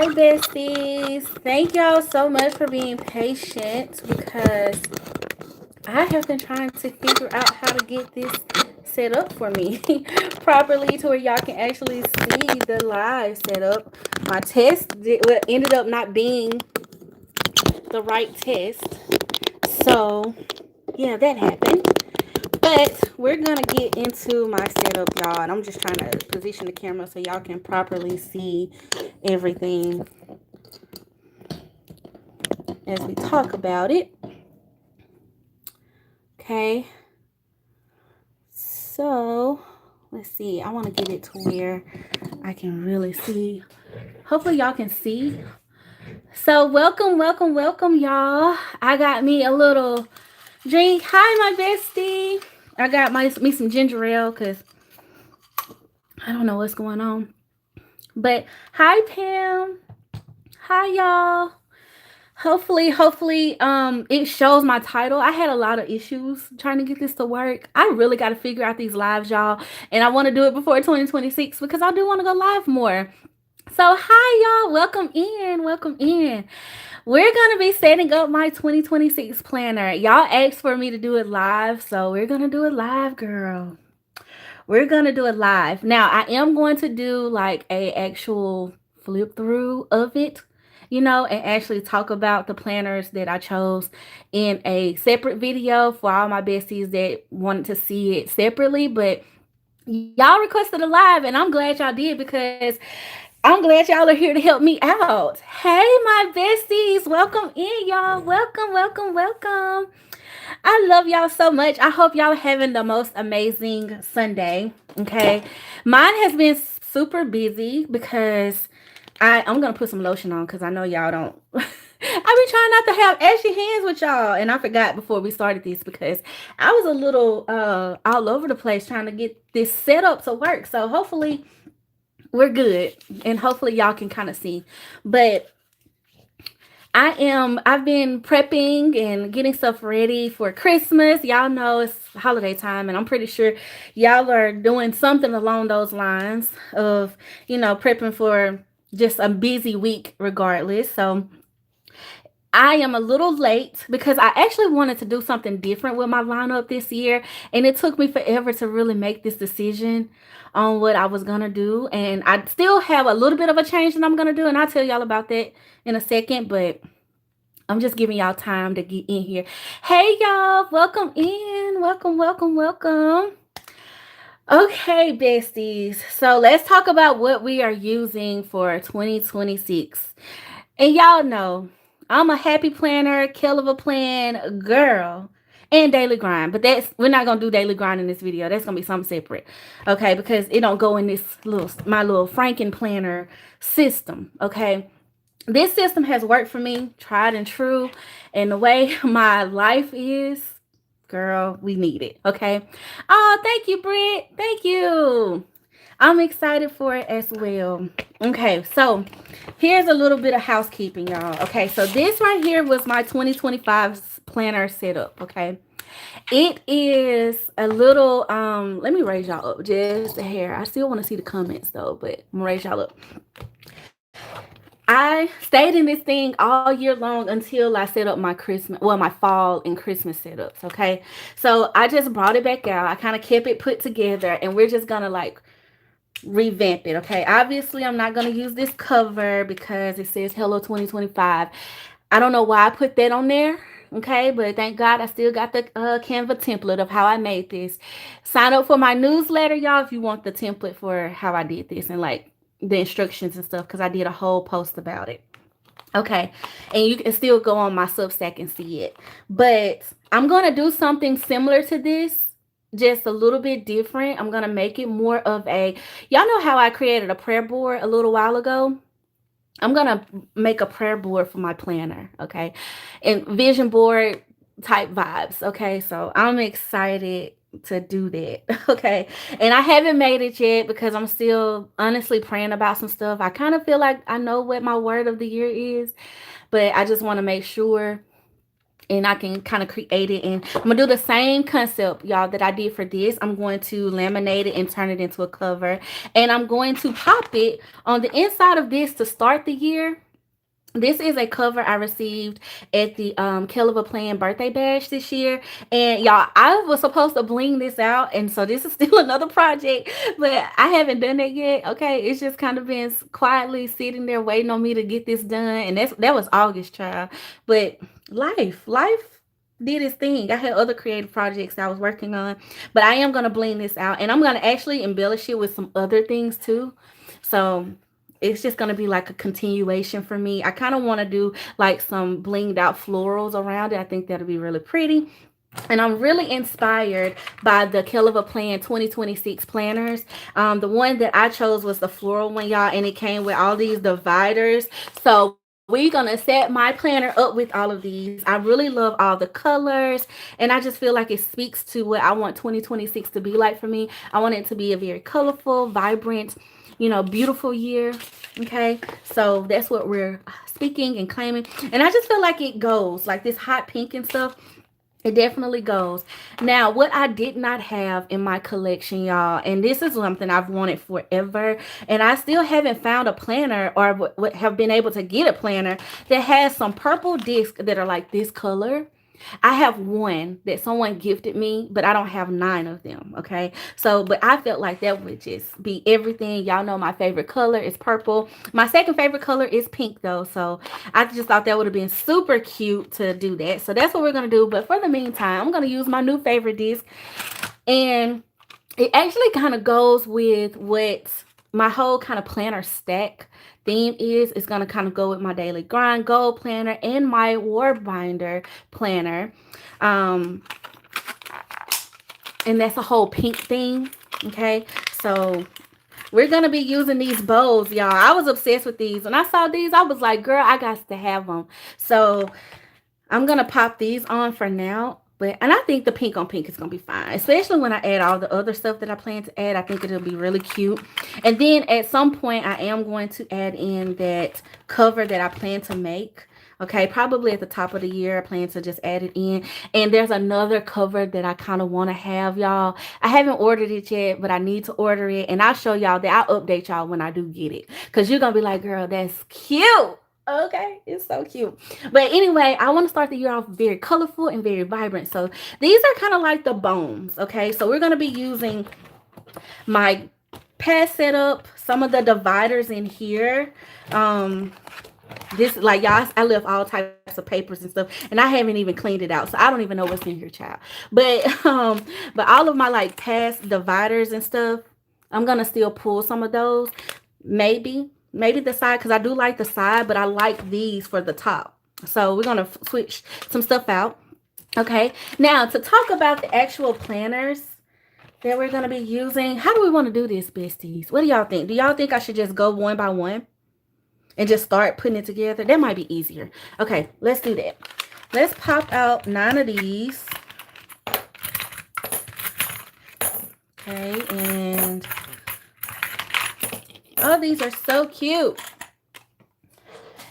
Hi, besties. Thank y'all so much for being patient because I have been trying to figure out how to get this set up for me properly to where y'all can actually see the live setup. My test ended up not being the right test. So, yeah, that happened. But we're gonna get into my setup, y'all, and I'm just trying to position the camera so y'all can properly see everything as we talk about it. Okay, so let's see. I want to get it to where I can really see. Hopefully, y'all can see. So, welcome, y'all. I got me a little drink. Hi, my bestie. I got me some ginger ale because I don't know what's going on. But hi, Pam. Hi, y'all. Hopefully, it shows my title. I had a lot of issues trying to get this to work. I really got to figure out these lives, y'all, and I want to do it before 2026 because I do want to go live more. So, hi, y'all. Welcome in. Welcome in. We're going to be setting up my 2026 planner. Y'all asked for me to do it live, so we're going to do it live, girl. We're going to do it live. Now, I am going to do like a actual flip through of it, and actually talk about the planners that I chose in a separate video for all my besties that wanted to see it separately. But y'all requested a live, and I'm glad y'all did because I'm glad y'all are here to help me out. Hey, my besties, welcome in, y'all. Welcome. I love y'all so much. I hope y'all are having the most amazing Sunday. Okay. Mine has been super busy because I'm gonna put some lotion on because I know y'all don't. I've been trying not to have ashy hands with y'all, and I forgot before we started this because I was a little all over the place trying to get this set up to work. So hopefully we're good, and hopefully y'all can kind of see. But I've been prepping and getting stuff ready for Christmas. Y'all know it's holiday time, and I'm pretty sure y'all are doing something along those lines of, prepping for just a busy week regardless. So I am a little late because I actually wanted to do something different with my lineup this year, and it took me forever to really make this decision on what I was gonna do. And I still have a little bit of a change that I'm gonna do, and I'll tell y'all about that in a second. But I'm just giving y'all time to get in here. Hey, y'all, welcome in. Welcome. Okay, besties. So let's talk about what we are using for 2026. And y'all know I'm a happy planner, Kell of a plan girl, and daily grind. But we're not gonna do daily grind in this video. That's gonna be something separate, okay? Because it don't go in this my little Frankenplanner system, okay? This system has worked for me, tried and true, and the way my life is, girl, we need it, okay? Oh, thank you, Britt. Thank you. I'm excited for it as well. Okay, so here's a little bit of housekeeping, y'all. Okay, so this right here was my 2025 planner setup, okay? It is a little, let me raise y'all up just a hair. I still want to see the comments though, but I'm gonna raise y'all up. I stayed in this thing all year long until I set up my my fall and Christmas setups, okay? So I just brought it back out. I kind of kept it put together, and we're just gonna like revamp it, okay? Obviously, I'm not gonna use this cover because it says Hello 2025. I don't know why I put that on there, okay? But thank God I still got the Canva template of how I made this. Sign up for my newsletter, y'all, if you want the template for how I did this and like the instructions and stuff, because I did a whole post about it. Okay, and you can still go on my Substack and see it. But I'm going to do something similar to this, just a little bit different. I'm going to make it more of y'all know how I created a prayer board a little while ago? I'm going to make a prayer board for my planner, okay? And vision board type vibes, okay? So I'm excited to do that, okay? And I haven't made it yet because I'm still honestly praying about some stuff. I kind of feel like I know what my word of the year is, but I just want to make sure and I can kind of create it. And I'm gonna do the same concept, y'all, that I did for this. I'm going to laminate it and turn it into a cover, and I'm going to pop it on the inside of this to start the year. This is a cover I received at the Kell birthday bash this year. And y'all, I was supposed to bling this out. And so this is still another project, but I haven't done it yet. Okay. It's just kind of been quietly sitting there waiting on me to get this done. And that was August, child. But life did its thing. I had other creative projects I was working on, but I am going to bling this out, and I'm going to actually embellish it with some other things too. So it's just going to be like a continuation for me. I kind of want to do like some blinged out florals around it. I think that'll be really pretty. And I'm really inspired by the Kell 2026 planners. The one that I chose was the floral one, y'all, and it came with all these dividers. So we're going to set my planner up with all of these. I really love all the colors, and I just feel like it speaks to what I want 2026 to be like for me. I want it to be a very colorful, vibrant, beautiful year. Okay, so that's what we're speaking and claiming. And I just feel like it goes, like this hot pink and stuff. It definitely goes. Now, what I did not have in my collection, y'all, and this is something I've wanted forever, and I still haven't found a planner or have been able to get a planner that has some purple discs that are like this color. I have one that someone gifted me, but I don't have 9 of them. Okay. So, but I felt like that would just be everything. Y'all know my favorite color is purple. My second favorite color is pink though. So I just thought that would have been super cute to do that. So that's what we're going to do. But for the meantime, I'm going to use my new favorite disc, and it actually kind of goes with what my whole kind of planner stack theme is. It's going to kind of go with my daily grind goal planner and my war binder planner. And that's a whole pink theme. Okay. So we're going to be using these bows, y'all. I was obsessed with these. When I saw these, I was like, girl, I got to have them. So I'm going to pop these on for now. And I think the pink on pink is going to be fine, especially when I add all the other stuff that I plan to add. I think it'll be really cute. And then at some point, I am going to add in that cover that I plan to make. Okay, probably at the top of the year, I plan to just add it in. And there's another cover that I kind of want to have, y'all. I haven't ordered it yet, but I need to order it. And I'll show y'all that. I'll update y'all when I do get it, because you're going to be like, girl, that's cute. Okay, it's so cute. But anyway, I want to start the year off very colorful and very vibrant. So these are kind of like the bones. Okay, so we're going to be using my pad setup, some of the dividers in here. This, like, y'all, I left all types of papers and stuff, and I haven't even cleaned it out, so I don't even know what's in here, child. But all of my like past dividers and stuff, I'm gonna still pull some of those. Maybe the side, because I do like the side, but I like these for the top. So we're gonna switch some stuff out. Okay, now to talk about the actual planners that we're gonna be using, how do we want to do this, besties? What do y'all think? Do y'all think I should just go one by one and just start putting it together? That might be easier. Okay, let's do that. Let's pop out 9 of these. Okay, and oh, these are so cute.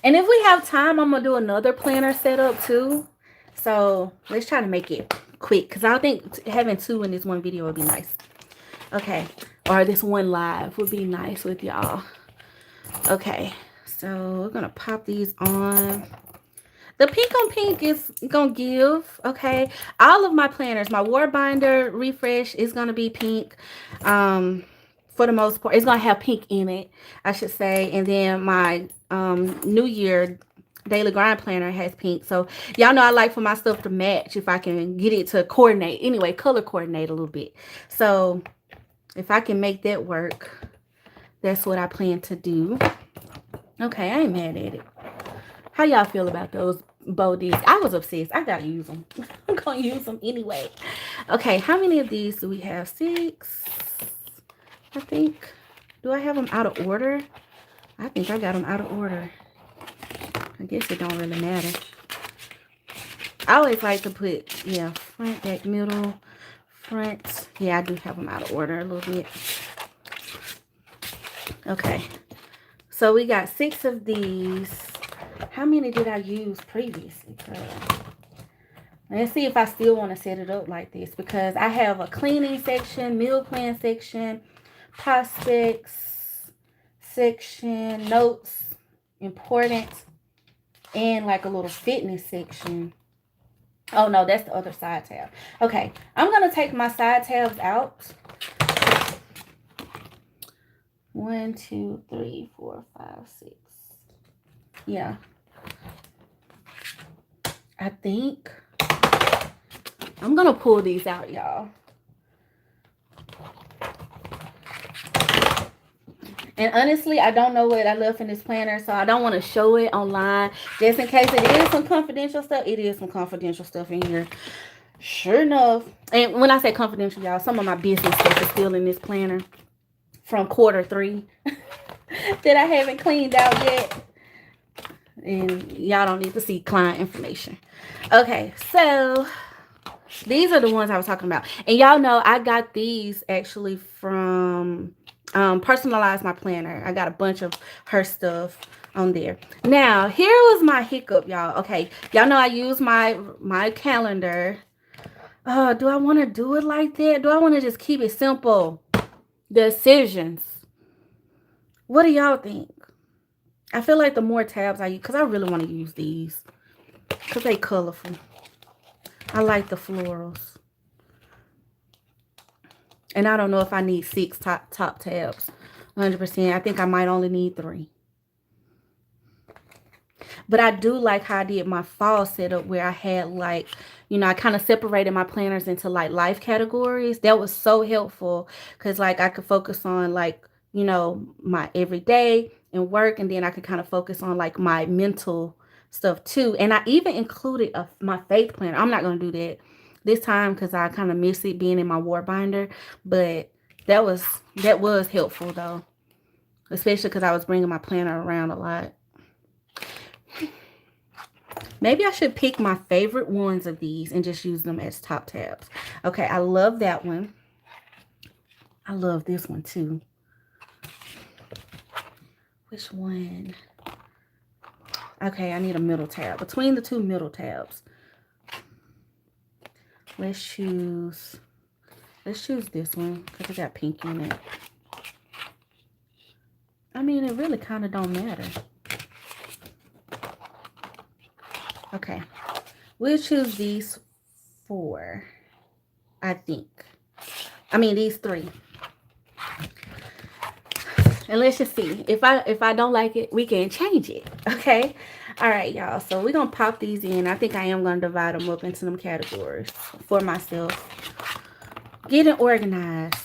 And if we have time, I'm gonna do another planner setup too. So let's try to make it quick, because I think having 2 in this one video would be nice. Okay, or this one live would be nice with y'all. Okay, so we're gonna pop these on. The pink on pink is gonna give. Okay, all of my planners, my war binder refresh is gonna be pink. For the most part, it's gonna have pink in it, I should say. And then my New Year daily grind planner has pink. So y'all know I like for my stuff to match if I can get it to coordinate. Anyway, color coordinate a little bit. So if I can make that work, that's what I plan to do. Okay, I ain't mad at it. How y'all feel about those bow discs? I was obsessed. I gotta use them. I'm gonna use them anyway. Okay, how many of these do we have? 6, I think. Do I have them out of order? I think I got them out of order. I guess it don't really matter. I always like to put, yeah, front, back, middle, front. Yeah, I do have them out of order a little bit. Okay, so we got 6 of these. How many did I use previously? Let's see if I still want to set it up like this, because I have a cleaning section, meal plan section, prospects section, notes, important, and like a little fitness section. Oh no, that's the other side tab. Okay, I'm gonna take my side tabs out. 1, 2, 3, 4, 5, 6. Yeah. I think I'm gonna pull these out, y'all. And honestly, I don't know what I left in this planner, so I don't want to show it online. Just in case it is some confidential stuff. It is some confidential stuff in here. Sure enough. And when I say confidential, y'all, some of my business stuff is still in this planner from Q3 that I haven't cleaned out yet. And y'all don't need to see client information. Okay, so these are the ones I was talking about. And y'all know I got these actually from Personalize My Planner. I got a bunch of her stuff on there. Now, here was my hiccup, y'all. Okay, y'all know I use my calendar. Do I want to do it like that? Do I want to just keep it simple? Decisions. What do y'all think? I feel like the more tabs I use, because I really want to use these, because they colorful. I like the florals. And I don't know if I need 6 top tabs. 100%. I think I might only need 3. But I do like how I did my fall setup, where I had like, you know, I kind of separated my planners into like life categories. That was so helpful, because like I could focus on like, you know, my everyday and work, and then I could kind of focus on like my mental stuff too. And I even included my faith planner. I'm not going to do that this time because I kind of miss it being in my war binder, but that was helpful though, especially because I was bringing my planner around a lot. Maybe I should pick my favorite ones of these and just use them as top tabs. Okay, I love that one. I love this one too. Which one? Okay, I need a middle tab. Between the 2 middle tabs, let's choose this one because it got pink in it. I mean, it really kind of don't matter. Okay, we'll choose these 4, I think. I mean, these 3. And let's just see. If I don't like it, we can change it. Okay? All right, y'all. So we're going to pop these in. I think I am going to divide them up into some categories for myself. Getting organized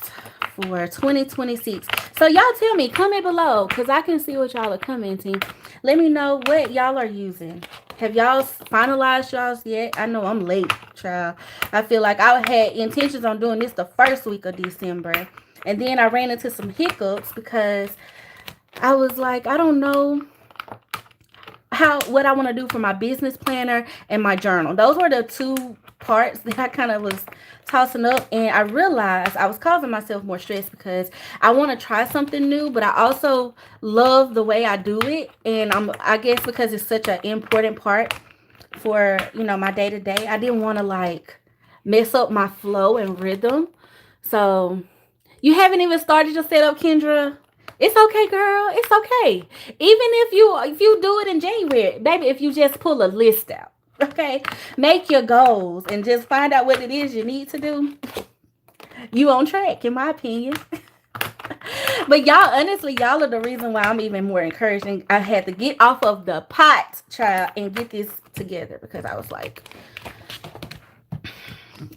for 2026. So y'all tell me, comment below, because I can see what y'all are commenting. Let me know what y'all are using. Have y'all finalized y'all's yet? I know I'm late, child. I feel like I had intentions on doing this the first week of December. And then I ran into some hiccups because I was like, I don't know what I want to do for my business planner and my journal. Those were the 2 parts that I kind of was tossing up, and I realized I was causing myself more stress because I want to try something new, but I also love the way I do it. And I guess because it's such an important part for, you know, my day-to-day, I didn't want to like mess up my flow and rhythm. So you haven't even started your setup, Kendra? It's okay, girl. It's okay. Even if you do it in January, baby, if you just pull a list out, okay? Make your goals and just find out what it is you need to do. You on track, in my opinion. But y'all, honestly, y'all are the reason why I'm even more encouraging. I had to get off of the pot, child, and get this together because I was like,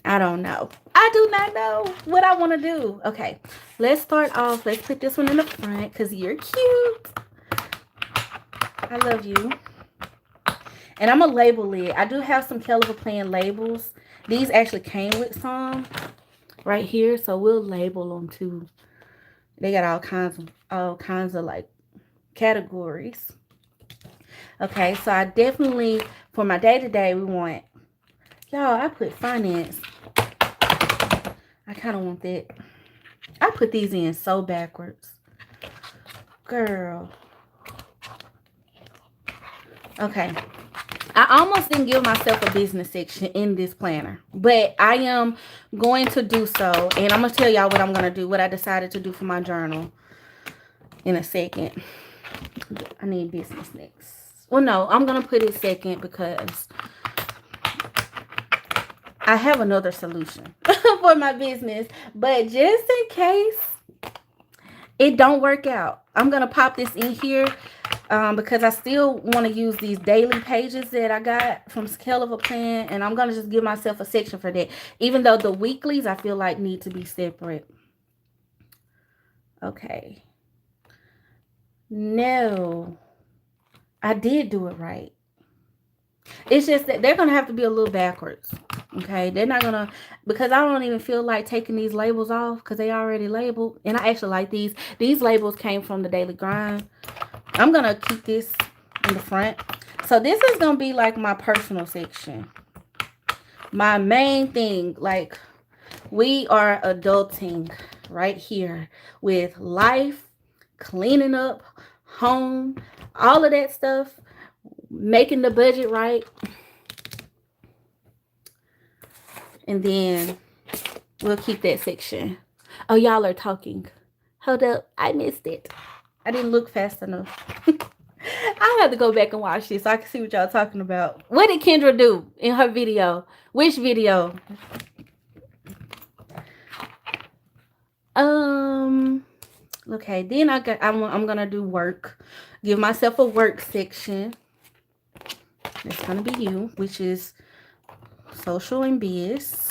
I don't know. I do not know what I want to do. Okay, let's start off. Let's put this one in the front because you're cute. I love you. And I'm going to label it. I do have some Kell Plan labels. These actually came with some right here, so we'll label them too. They got all kinds of like categories. Okay, so I definitely, for my day-to-day, we want, y'all, I put finance. I kind of want that. I put these in so backwards. Girl. Okay. I almost didn't give myself a business section in this planner, but I am going to do so. And I'm going to tell y'all what I'm going to do, what I decided to do for my journal in a second. I need business next. Well, no, I'm going to put it second because I have another solution for my business. But just in case it don't work out, I'm going to pop this in here. Because I still want to use these daily pages that I got from Kell of a Plan, and I'm going to just give myself a section for that, even though the weeklies I feel like need to be separate. Okay. No, I did do it right. It's just that they're going to have to be a little backwards. Okay, they're not going to, because I don't even feel like taking these labels off because they already labeled, and I actually like these. These labels came from the Daily Grind. I'm going to keep this in the front. So this is going to be like my personal section. My main thing, like we are adulting right here with life, cleaning up, home, all of that stuff, making the budget right. And then we'll keep that section. Oh, y'all are talking. Hold up. I missed it. I didn't look fast enough. I have to go back and watch this so I can see what y'all talking about. What did Kendra do in her video? Which video? Okay, then I'm gonna do work. Give myself a work section. That's gonna be you, which is social and biz.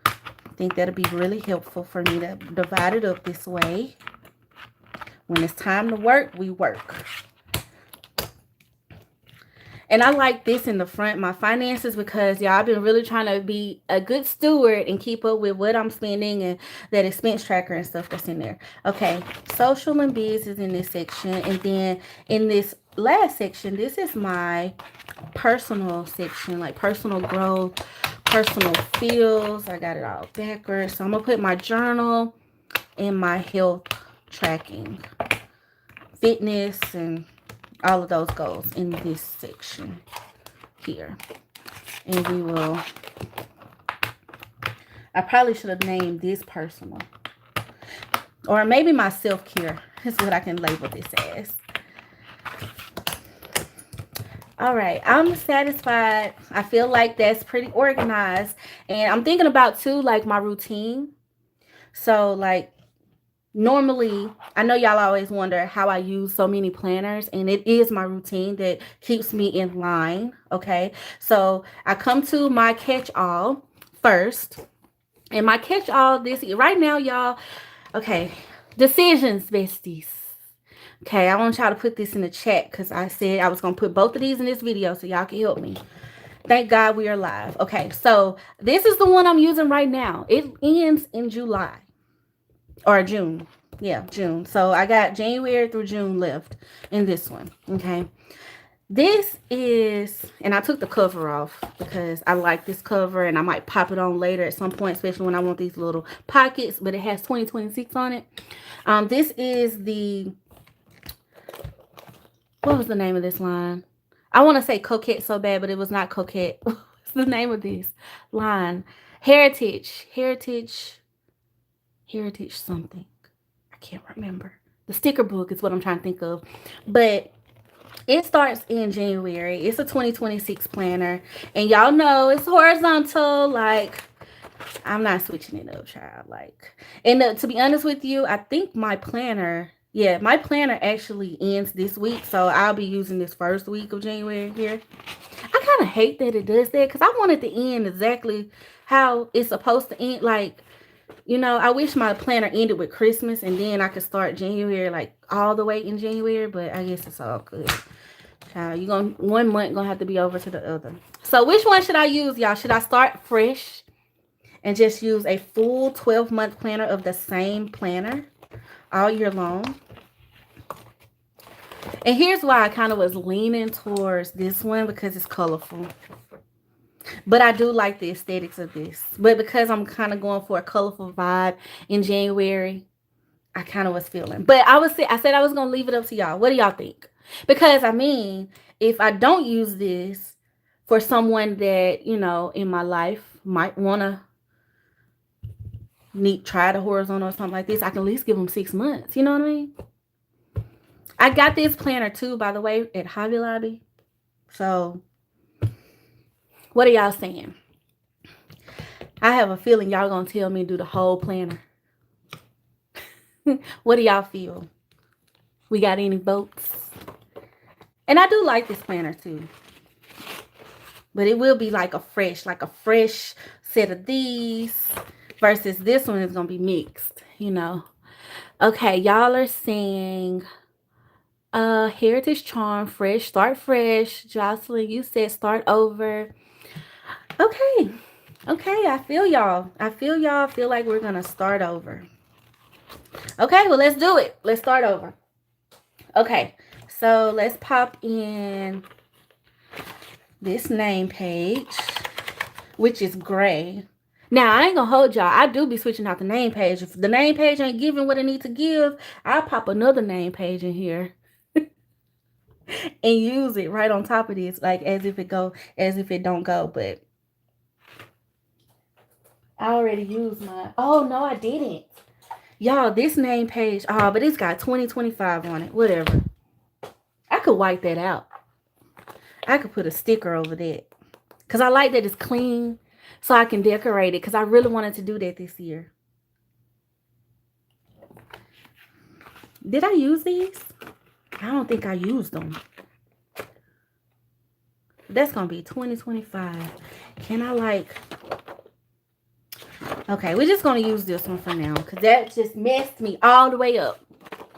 I think that'll be really helpful for me to divide it up this way. When it's time to work, we work. And I like this in the front, my finances, because y'all, I've been really trying to be a good steward and keep up with what I'm spending and that expense tracker and stuff that's in there. Okay, social and biz is in this section. And then in this last section, this is my personal section, like personal growth, personal feels. I got it all backwards. So I'm going to put my journal and my health tracking, fitness, and all of those goals in this section here. And we will, I probably should have named this personal, or maybe my self-care is what I can label this as. All right, I'm satisfied. I feel like that's pretty organized. And I'm thinking about too, like my routine. So like normally, I know y'all always wonder how I use so many planners, and it is my routine that keeps me in line. Okay, so I come to my catch-all first, and my catch-all this right now, y'all. Okay, decisions, besties. Okay, I want y'all to put this in the chat because I said I was going to put both of these in this video so y'all can help me. Thank God we are live. Okay, so this is the one I'm using right now. It ends in July or June. Yeah, June. So I got January through June left in this one. Okay, this is, and I took the cover off because I like this cover and I might pop it on later at some point, especially when I want these little pockets, but it has 2026 on it. This is the, what was the name of this line? I want to say Coquette so bad, but it was not Coquette. What's the name of this line? Heritage something. I can't remember. The sticker book is what I'm trying to think of. But it starts in January. It's a 2026 planner. And y'all know it's horizontal. Like, I'm not switching it up, child. Like, and to be honest with you, I think my planner, my planner actually ends this week. So I'll be using this first week of January here. I kind of hate that it does that because I want it to end exactly how it's supposed to end. Like, you know, I wish my planner ended with Christmas and then I could start January, like all the way in January, but I guess it's all good. One month gonna have to be over to the other. So which one should I use, y'all? Should I start fresh and just use a full 12-month planner of the same planner all year long? And here's why I kind of was leaning towards this one, because it's colorful. But I do like the aesthetics of this. But because I'm kind of going for a colorful vibe in January, I kind of was feeling. But I said I was going to leave it up to y'all. What do y'all think? Because I mean, if I don't use this for someone that, you know, in my life might want to try the horizontal or something like this, I can at least give them 6 months. You know what I mean? I got this planner too, by the way, at Hobby Lobby. So, what are y'all saying? I have a feeling y'all gonna tell me to do the whole planner. What do y'all feel? We got any votes? And I do like this planner too. But it will be like a fresh set of these versus this one is gonna be mixed, you know. Okay, y'all are saying Heritage Charm, fresh, start fresh. Jocelyn, you said start over. Okay. Okay, I feel y'all. I feel like we're gonna start over. Okay, well, let's do it. Let's start over. Okay, so let's pop in this name page, which is gray. Now, I ain't gonna hold y'all. I do be switching out the name page. If the name page ain't giving what it needs to give, I'll pop another name page in here and use it right on top of this, like as if it don't go. But I already used mine. Oh, no, I didn't. Y'all, this name page, but it's got 2025 on it. Whatever. I could wipe that out. I could put a sticker over that. Because I like that it's clean so I can decorate it. Because I really wanted to do that this year. Did I use these? I don't think I used them. That's going to be 2025. Can I like... Okay, we're just going to use this one for now. Because that just messed me all the way up.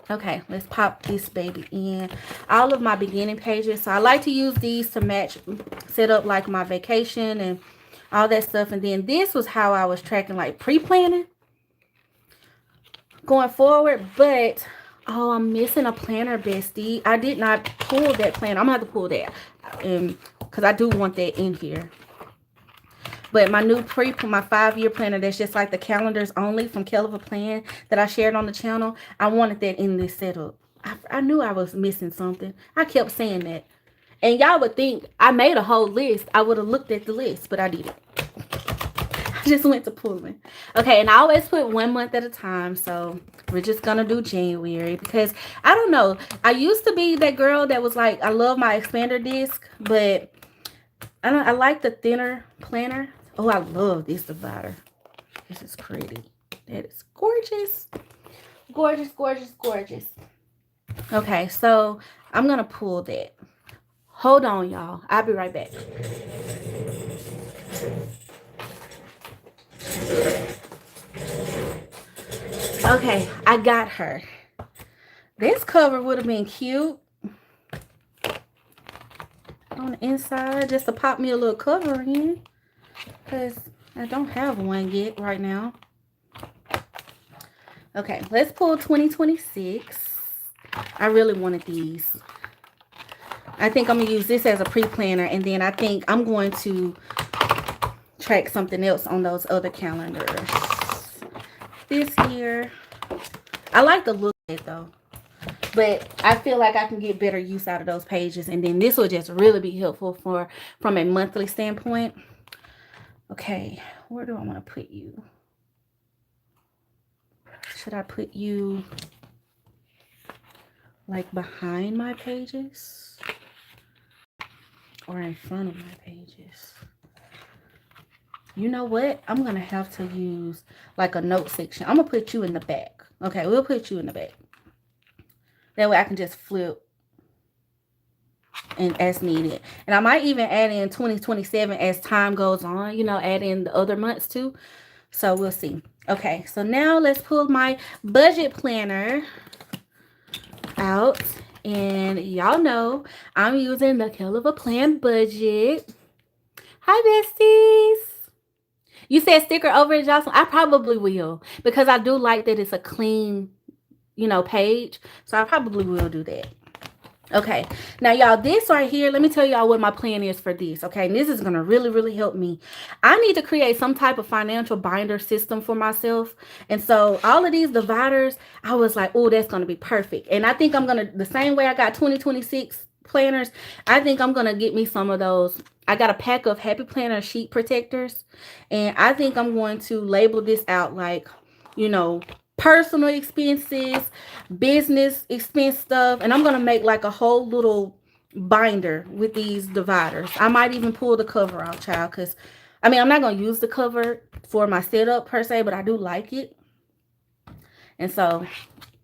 Okay, let's pop this baby in. All of my beginning pages. So I like to use these to match, set up like my vacation and all that stuff. And then this was how I was tracking like pre-planning going forward. But, oh, I'm missing a planner, bestie. I did not pull that planner. I'm going to have to pull that. Because I do want that in here. But my new my 5-year planner, that's just like the calendars only from Kell Plan that I shared on the channel. I wanted that in this setup. I knew I was missing something. I kept saying that. And y'all would think I made a whole list. I would have looked at the list, but I didn't. I just went to pulling. Okay, and I always put 1 month at a time. So we're just going to do January. Because, I don't know. I used to be that girl that was like, I love my expander disc. But I like the thinner planner. Oh, I love this divider. This is pretty. That is gorgeous. Gorgeous, gorgeous, gorgeous. Okay, so I'm going to pull that. Hold on, y'all. I'll be right back. Okay, I got her. This cover would have been cute on the inside just to pop me a little cover in. Because I don't have one yet right now. Okay, let's pull 2026. I really wanted these. I think I'm going to use this as a pre-planner. And then I think I'm going to track something else on those other calendars. This year. I like the look of it though. But I feel like I can get better use out of those pages. And then this will just really be helpful from a monthly standpoint. Okay, where do I want to put you? Should I put you like behind my pages or in front of my pages? You know what? I'm going to have to use like a note section. I'm going to put you in the back. Okay, we'll put you in the back. That way I can just flip and as needed. And I might even add in 2027 as time goes on, you know, add in the other months too. So we'll see. Okay, so now let's pull my budget planner out. And y'all know I'm using the Kell Plan budget. Hi, besties. You said sticker over it, Jocelyn. I probably will because I do like that it's a clean, you know, page. So I probably will do that. Okay, now y'all, this right here, let me tell y'all what my plan is for this. Okay, and this is gonna really help me. I need to create some type of financial binder system for myself, and so all of these dividers, I was like, oh, that's gonna be perfect. And I think I'm gonna, the same way I got 2026 planners, I think I'm gonna get me some of those. I got a pack of Happy Planner sheet protectors, and I think I'm going to label this out like, you know, personal expenses, business expense stuff, and I'm gonna make like a whole little binder with these dividers. I might even pull the cover out, child, because I mean I'm not gonna use the cover for my setup per se, but I do like it. And so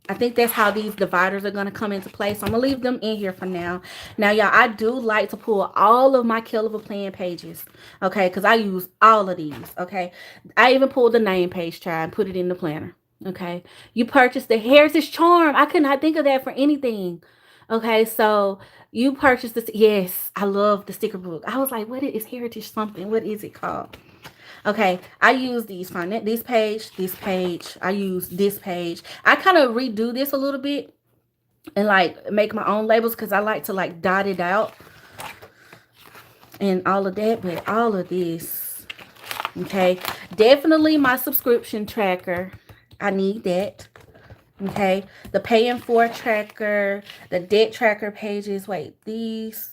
I think that's how these dividers are going to come into play. So I'm going to leave them in here for now. Now, y'all, I do like to pull all of my Kell Plan pages, okay, because I use all of these, okay. I even pulled the name page, try and put it in the planner, okay. You purchased the Heritage Charm. I could not think of that for anything, okay. So you purchased this. Yes, I love the sticker book. I was like, what is Heritage something? What is it called? Okay, I use these this page. I use this page. I kind of redo this a little bit and like make my own labels because I like to like dot it out and all of that. But all of this, okay, definitely my subscription tracker. I need that. Okay, the paying for tracker, the debt tracker pages. Wait, these.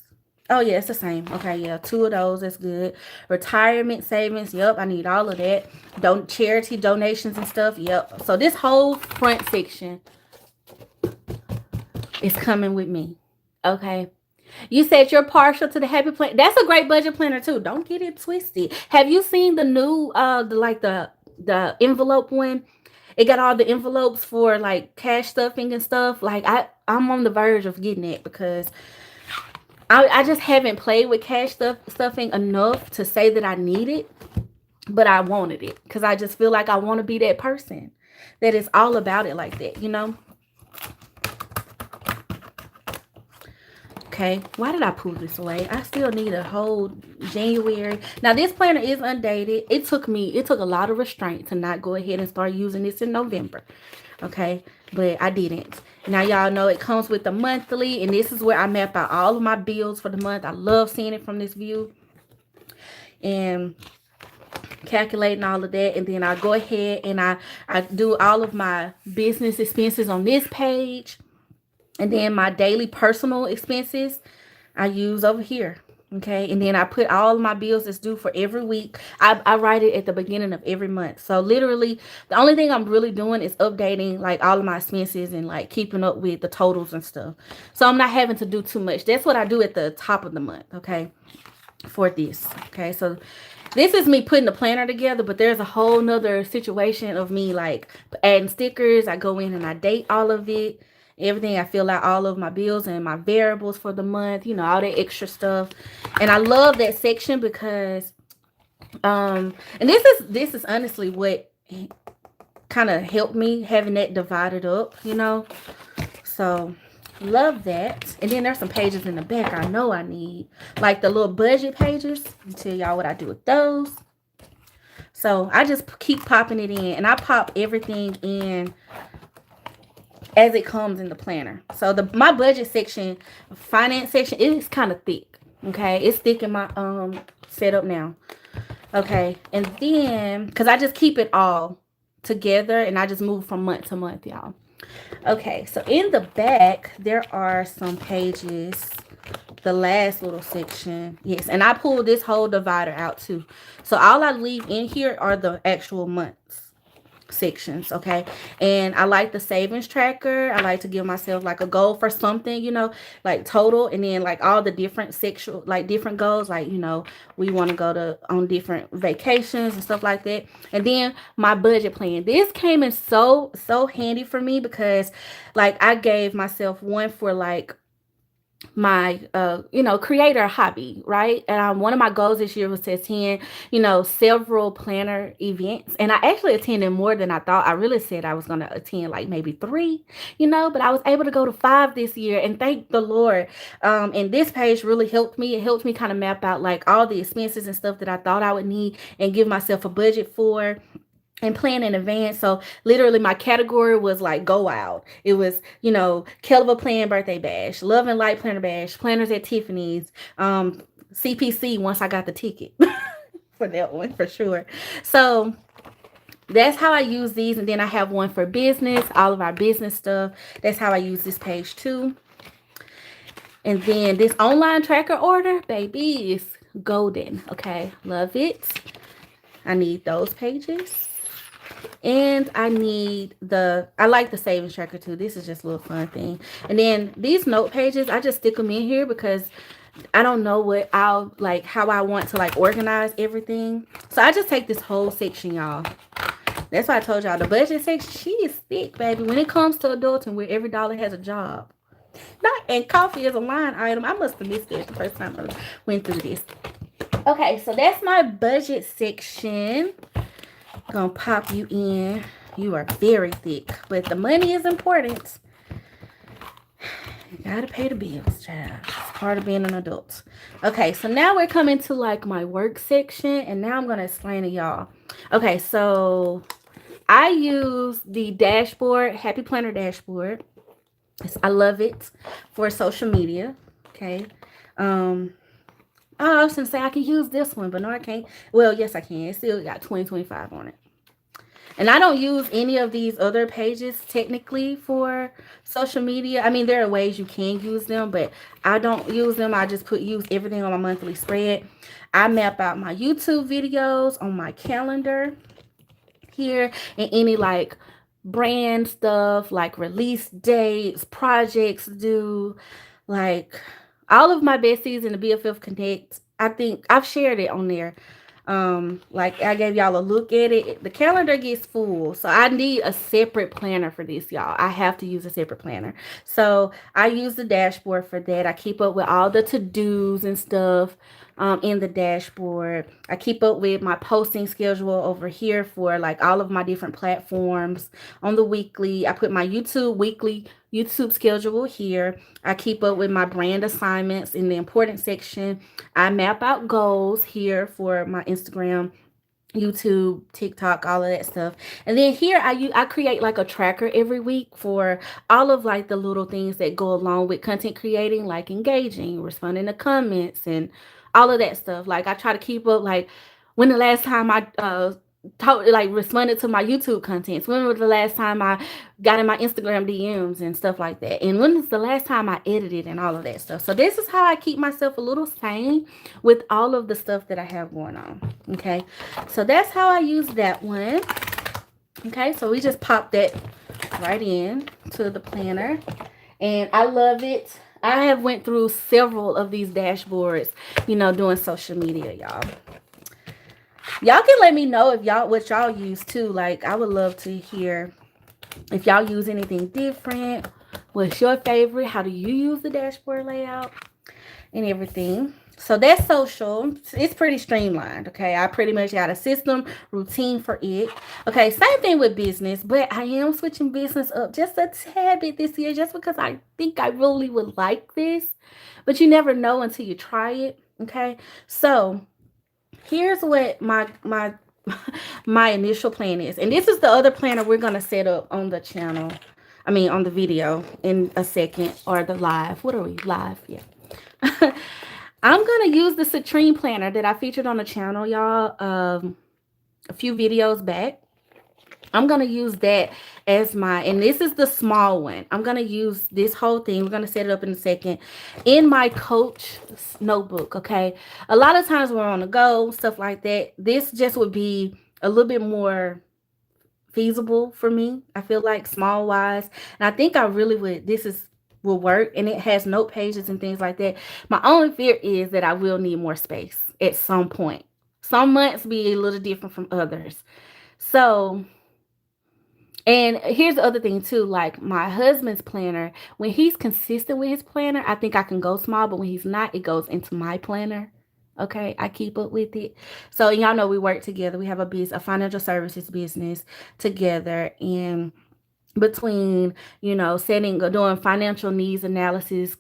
Oh, yeah, it's the same. Okay, yeah, 2 of those. That's good. Retirement savings. Yep, I need all of that. Don't charity donations and stuff. Yep. So this whole front section is coming with me. Okay. You said you're partial to the Happy Plan. That's a great budget planner too. Don't get it twisted. Have you seen the new the envelope one? It got all the envelopes for like cash stuffing and stuff. Like I'm on the verge of getting it because I just haven't played with stuffing enough to say that I need it, but I wanted it because I just feel like I want to be that person that is all about it like that, you know? Okay, why did I pull this away? I still need a whole January. Now, this planner is undated. It took a lot of restraint to not go ahead and start using this in November. Okay, but I didn't. Now, y'all know it comes with the monthly, and this is where I map out all of my bills for the month. I love seeing it from this view and calculating all of that. And then I go ahead and I do all of my business expenses on this page. And then my daily personal expenses I use over here. Okay. And then I put all of my bills that's due for every week. I write it at the beginning of every month. So literally the only thing I'm really doing is updating like all of my expenses and like keeping up with the totals and stuff. So I'm not having to do too much. That's what I do at the top of the month. Okay. For this. Okay. So this is me putting the planner together, but there's a whole nother situation of me like adding stickers. I go in and I date all of it. Everything. I fill out all of my bills and my variables for the month, you know, all that extra stuff. And I love that section because and this is honestly what kind of helped me having that divided up, you know. So love that. And then there's some pages in the back I know I need, like the little budget pages. I'll tell y'all what I do with those. So I just keep popping it in, and I pop everything in as it comes in the planner. So my budget section, finance section, it is kind of thick. Okay, it's thick in my setup now. Okay, and then because I just keep it all together and I just move from month to month, y'all. Okay, so in the back there are some pages. The last little section, yes, and I pulled this whole divider out too. So all I leave in here are the actual months sections. Okay, and I like the savings tracker. I like to give myself like a goal for something, you know, like total, and then like all the different sexual, like different goals, like, you know, we want to go on different vacations and stuff like that. And then my budget plan, this came in so handy for me because like I gave myself one for like my you know, creator hobby, right? And one of my goals this year was to attend, you know, several planner events, and I actually attended more than I thought. I really said I was going to attend like maybe 3, you know, but I was able to go to 5 this year, and thank the Lord. And this page really helped me. It helped me kind of map out like all the expenses and stuff that I thought I would need and give myself a budget for. and plan in advance. So literally my category was like go out. It was, Kelva Plan Birthday Bash, Love and Light Planner Bash, Planners at Tiffany's, CPC once I got the ticket for that one for sure. So that's how I use these. And then I have one for business, all of our business stuff. That's how I use this page too. And then this online tracker order, baby, is golden. Okay, love it. I need those pages. And I like the savings tracker too. This is just a little fun thing. And then these note pages, I just stick them in here because I don't know how I want to like organize everything. So I just take this whole section, y'all. That's why I told y'all the budget section, she is thick, baby. When it comes to adulting where every dollar has a job. And coffee is a line item. I must have missed it the first time I went through this. Okay, so that's my budget section. Gonna pop you in. You are very thick, but the money is important. You gotta pay the bills, child. It's part of being an adult. Okay, so now we're coming to like my work section, and now I'm gonna explain to y'all. Okay, so I use the dashboard, Happy Planner dashboard. I love it for social media. Okay. I was gonna say I can use this one, but no, I can't. Well, yes, I can. It still got 2025 on it. And I don't use any of these other pages technically for social media. I mean, there are ways you can use them, but I don't use them. I just use everything on my monthly spread. I map out my YouTube videos on my calendar here, and any like brand stuff, like release dates, projects due, like all of my besties in the BFF Connect. I think I've shared it on there. Like I gave y'all a look at it. The calendar gets full, so I need a separate planner for this, y'all. I have to use a separate planner. So I use the dashboard for that. I keep up with all the to-dos and stuff in the dashboard. I keep up with my posting schedule over here for like all of my different platforms on the weekly. I put my weekly YouTube schedule here. I keep up with my brand assignments in the important section. I map out goals here for my Instagram, YouTube, TikTok, all of that stuff. And then here I create like a tracker every week for all of like the little things that go along with content creating, like engaging, responding to comments, and all of that stuff. Like I try to keep up like when the last time I responded to my YouTube contents. When was the last time I got in my Instagram DMs and stuff like that? And when was the last time I edited and all of that stuff? So this is how I keep myself a little sane with all of the stuff that I have going on. Okay, so that's how I use that one. Okay, so we just pop that right in to the planner, and I love it. I have went through several of these dashboards, doing social media, y'all. Y'all can let me know what y'all use too. Like I would love to hear if y'all use anything different. What's your favorite? How do you use the dashboard layout and everything? So that's social. It's pretty streamlined. Okay, I pretty much got a system routine for it. Okay, same thing with business, but I am switching business up just a tad bit this year, just because I think I really would like this. But you never know until you try it. Okay, so here's what my my initial plan is, and this is the other planner we're gonna set up on the channel. I mean, on the video in a second, or the live. What are we live? Yeah. I'm gonna use the Citrine planner that I featured on the channel, y'all, a few videos back. I'm going to use that as and this is the small one. I'm going to use this whole thing. We're going to set it up in a second in my Coach notebook. Okay. A lot of times we're on the go, stuff like that. This just would be a little bit more feasible for me. I feel like small wise. And I think I really will work, and it has note pages and things like that. My only fear is that I will need more space at some point. Some months be a little different from others. So, and here's the other thing too, like my husband's planner, when he's consistent with his planner, I think I can go small, but when he's not, it goes into my planner. Okay, I keep up with it. So y'all know we work together. We have a financial services business together, and between doing financial needs analysis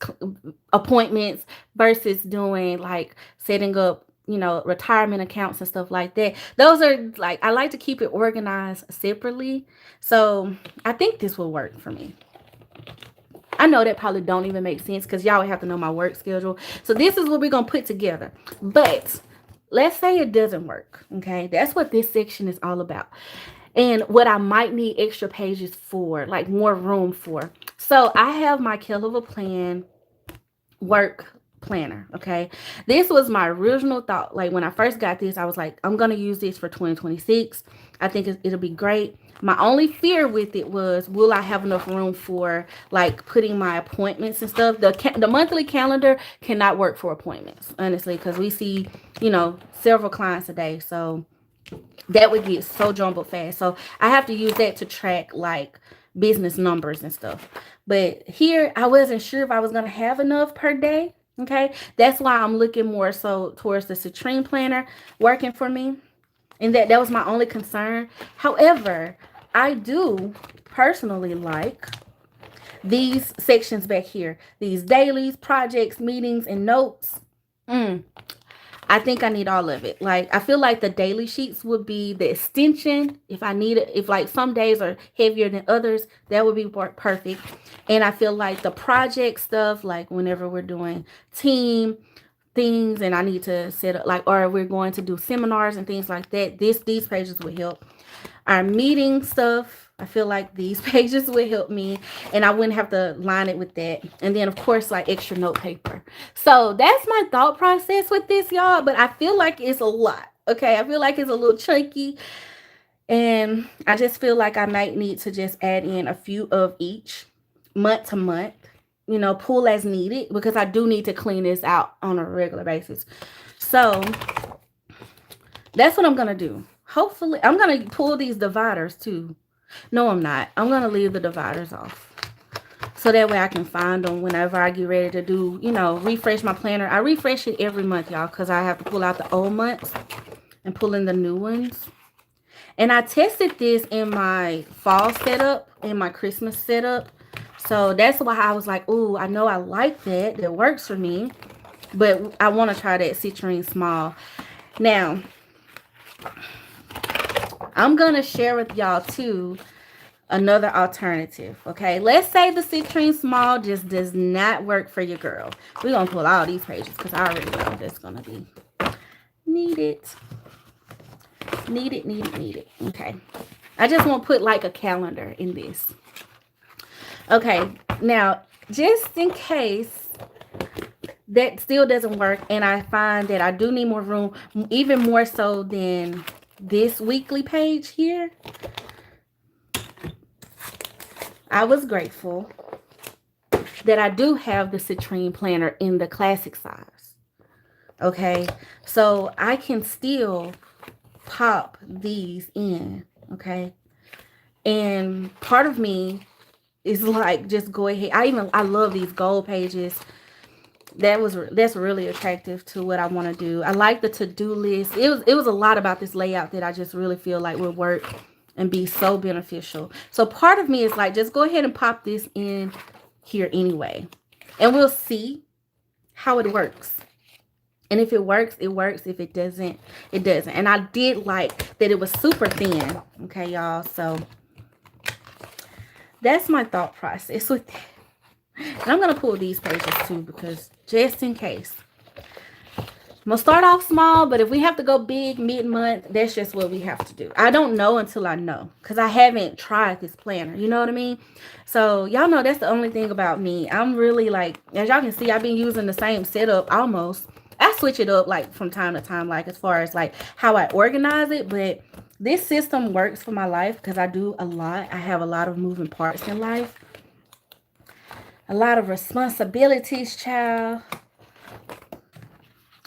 appointments versus doing like setting up you know, retirement accounts and stuff like that. Those are like, I like to keep it organized separately. So I think this will work for me. I know that probably don't even make sense because y'all would have to know my work schedule. So this is what we're going to put together. But let's say it doesn't work. Okay. That's what this section is all about. And what I might need extra pages for, like more room for. So I have my Kell of a Plan work planner. Okay. This was my original thought. Like when I first got this, I was like, I'm going to use this for 2026. I think it'll be great. My only fear with it was, will I have enough room for like putting my appointments and stuff? The monthly calendar cannot work for appointments, honestly, because we see, you know, several clients a day. So that would get so jumbled fast. So I have to use that to track like business numbers and stuff. But here I wasn't sure if I was going to have enough per day. Okay. That's why I'm looking more so towards the Citrine planner working for me. And that was my only concern. However, I do personally like these sections back here. These dailies, projects, meetings, and notes. I think I need all of it. Like, I feel like the daily sheets would be the extension. If I need it, if like some days are heavier than others, that would be perfect. And I feel like the project stuff, like whenever we're doing team things and I need to set up like, or we're going to do seminars and things like that, these pages would help. Our meeting stuff, I feel like these pages would help me and I wouldn't have to line it with that. And then of course, like extra note paper. So that's my thought process with this, y'all. But I feel like it's a lot. Okay. I feel like it's a little chunky. And I just feel like I might need to just add in a few of each month to month, you know, pull as needed because I do need to clean this out on a regular basis. So that's what I'm going to do. Hopefully, I'm going to pull these dividers too. No, I'm not. I'm going to leave the dividers off. So that way I can find them whenever I get ready to do, you know, refresh my planner. I refresh it every month, y'all, because I have to pull out the old months and pull in the new ones. And I tested this in my fall setup, in my Christmas setup. So that's why I was like, ooh, I know I like that. That works for me. But I want to try that Citrine small. Now, I'm going to share with y'all too another alternative. Okay, let's say the Citrine small just does not work for your girl. We're going to pull all these pages because I already know that's going to be needed. Needed. Okay, I just want to put like a calendar in this. Okay, now just in case that still doesn't work and I find that I do need more room, even more so than this weekly page here, I was grateful that I do have the Citrine planner in the classic size. Okay, so I can still pop these in. Okay, and part of me is like, just go ahead. I love these gold pages. That's really attractive to what I want to do. I like the to-do list. It was a lot about this layout that I just really feel like would work and be so beneficial. So part of me is like, just go ahead and pop this in here anyway. And we'll see how it works. And if it works, it works. If it doesn't, it doesn't. And I did like that it was super thin. Okay, y'all. So that's my thought process with that. And I'm going to pull these pages too because just in case. I'm going to start off small, but if we have to go big mid-month, that's just what we have to do. I don't know until I know because I haven't tried this planner. You know what I mean? So y'all know that's the only thing about me. I'm really like, as y'all can see, I've been using the same setup almost. I switch it up like from time to time, like as far as like how I organize it. But this system works for my life because I do a lot. I have a lot of moving parts in life. A lot of responsibilities, child.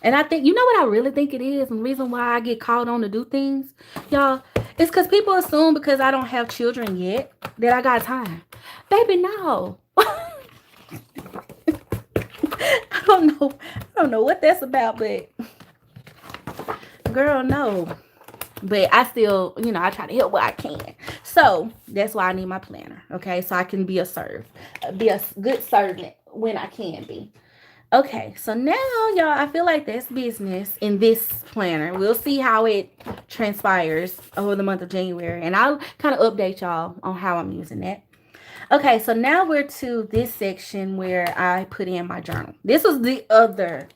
And I think, you know what I really think it is? And the reason why I get called on to do things, y'all, it's because people assume because I don't have children yet that I got time. Baby, no. I don't know what that's about, but girl, no. But I still, you know, I try to help what I can. So that's why I need my planner. Okay. So I can be a good servant when I can be. Okay, so now, y'all, I feel like there's business in this planner. We'll see how it transpires over the month of January, and I'll kind of update y'all on how I'm using that. Okay, so now we're to this section where I put in my journal. This was the other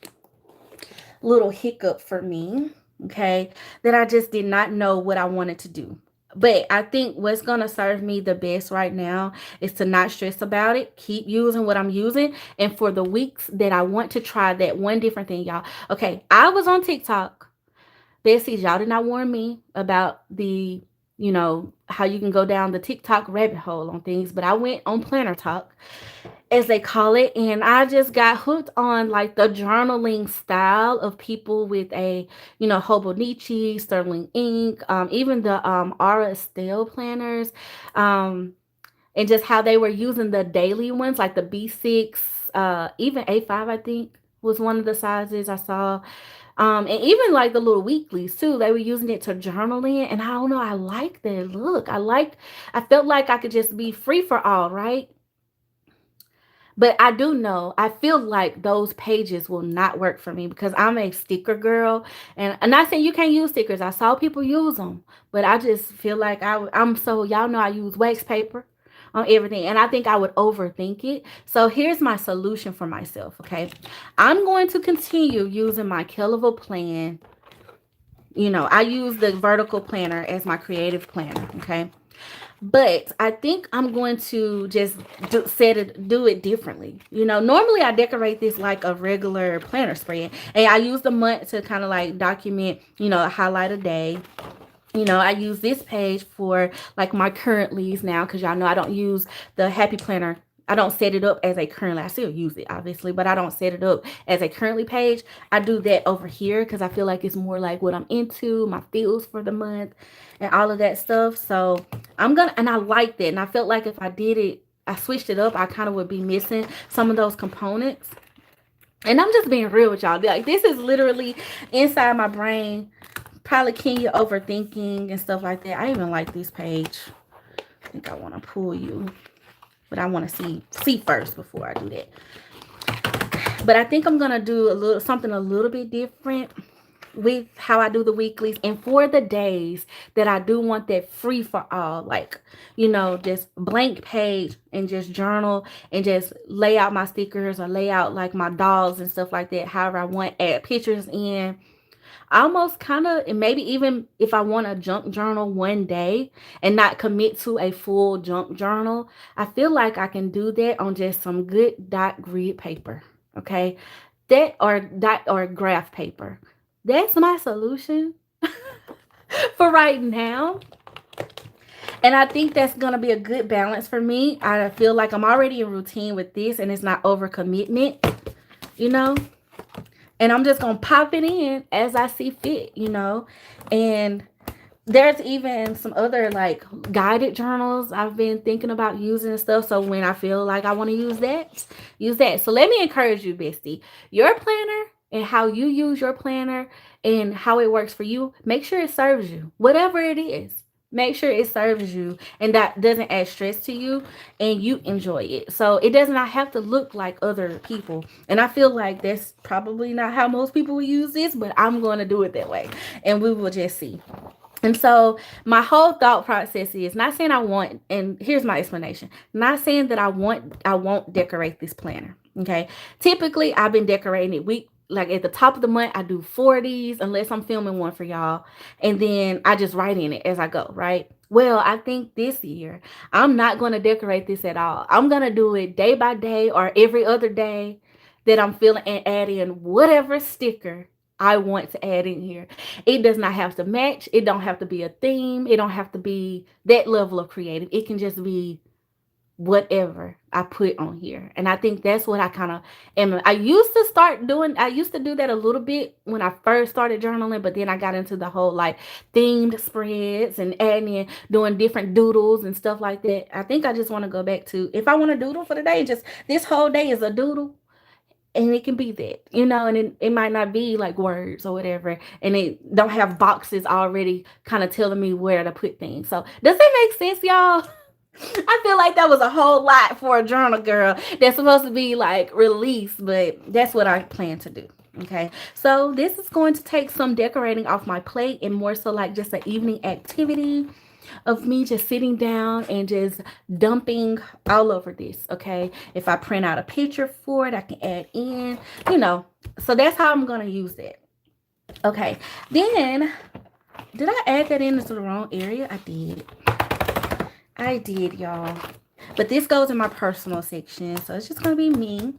little hiccup for me, okay, that I just did not know what I wanted to do. But I think what's going to serve me the best right now is to not stress about it, keep using what I'm using. And for the weeks that I want to try that one different thing, y'all. Okay, I was on TikTok. Besties, y'all did not warn me about the, how you can go down the TikTok rabbit hole on things. But I went on Planner Talk, as they call it, and I just got hooked on like the journaling style of people with a Hobonichi, Sterling ink, even the Aura Estelle planners, and just how they were using the daily ones like the B6, even A5, I think was one of the sizes I saw, and even like the little weeklies too, they were using it to journal in. And I don't know, I like that look. I felt like I could just be free for all, right? But I do know, I feel like those pages will not work for me because I'm a sticker girl. And I'm not saying you can't use stickers. I saw people use them. But I just feel like I'm so, y'all know I use wax paper on everything. And I think I would overthink it. So here's my solution for myself, okay? I'm going to continue using my Kell plan. I use the vertical planner as my creative planner, okay? But I think I'm going to just do it differently. Normally I decorate this like a regular planner spread, and I use the month to kind of like document, highlight a day. I use this page for like my currentlies now, because y'all know I don't use the Happy Planner. I don't set it up as a currently. I still use it, obviously, but I don't set it up as a currently page. I do that over here because I feel like it's more like what I'm into, my feels for the month, and all of that stuff. So and I like that. And I felt like if I switched it up, I kind of would be missing some of those components. And I'm just being real with y'all. Like, this is literally inside my brain, probably Kenya overthinking and stuff like that. I even like this page. I think I want to pull you, but I want to see first before I do that. But I think I'm gonna do something a little bit different with how I do the weeklies, and for the days that I do want that free for all, like, just blank page and just journal and just lay out my stickers or lay out like my dolls and stuff like that, however I want, add pictures in. Almost kind of, and maybe even if I want a junk journal one day and not commit to a full junk journal, I feel like I can do that on just some good dot grid paper. Okay. That or dot or graph paper. That's my solution for right now. And I think that's going to be a good balance for me. I feel like I'm already in routine with this and it's not overcommitment, and I'm just going to pop it in as I see fit, and there's even some other like guided journals I've been thinking about using and stuff. So when I feel like I want to use that. So let me encourage you, bestie, your planner and how you use your planner and how it works for you, make sure it serves you, whatever it is. Make sure it serves you and that doesn't add stress to you and you enjoy it. So it does not have to look like other people. And I feel like that's probably not how most people will use this, but I'm going to do it that way. And we will just see. And so my whole thought process is not saying I want, and here's my explanation, not saying that I won't decorate this planner. Okay. Typically I've been decorating it like at the top of the month, I do 40s unless I'm filming one for y'all. And then I just write in it as I go, right? Well, I think this year I'm not going to decorate this at all. I'm going to do it day by day or every other day that I'm feeling, and add in whatever sticker I want to add in here. It does not have to match. It don't have to be a theme. It don't have to be that level of creative. It can just be whatever I put on here. And I think that's what I kind of am. I used to do that a little bit when I first started journaling, but then I got into the whole like themed spreads and adding in, doing different doodles and stuff like that. I think I just want to go back to, if I want to doodle for the day, just this whole day is a doodle. And it can be that, and it might not be like words or whatever. And it don't have boxes already kind of telling me where to put things. So does that make sense, y'all? I feel like that was a whole lot for a journal, girl. That's supposed to be like released, but that's what I plan to do. Okay, so this is going to take some decorating off my plate and more so like just an evening activity of me just sitting down and just dumping all over this. Okay, if I print out a picture for it, I can add in, you know. So that's how I'm going to use it. Okay, then did I add that into the wrong area? I did, y'all. But this goes in my personal section, so it's just gonna be me.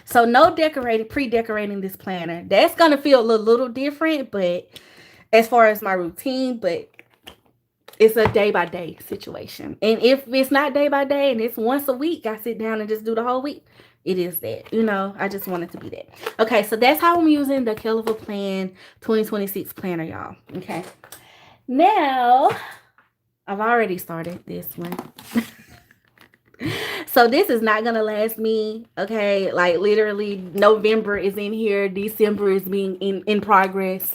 So no pre-decorating this planner. That's gonna feel a little different, but as far as my routine, but it's a day-by-day situation. And if it's not day by day and it's once a week, I sit down and just do the whole week. It is that, you know, I just want it to be that. Okay, so that's how I'm using the Kell Plan 2026 planner, y'all. Okay. Now, I've already started this one. So this is not gonna last me, okay? Like literally November is in here, December is being in progress.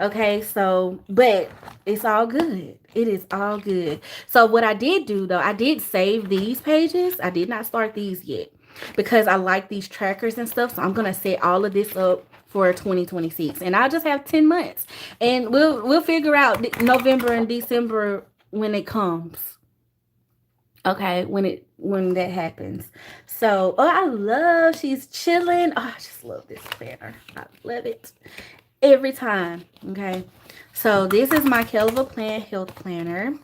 Okay, so but it's all good. It is all good. So what I did do though, I did save these pages. I did not start these yet because I like these trackers and stuff. So I'm gonna set all of this up for 2026, and I'll just have 10 months, and we'll figure out November and December when it comes. Okay, when that happens. So, oh, I love, she's chilling. Oh, I just love this planner. I love it every time. Okay, so this is my Kell Plan Health Planner.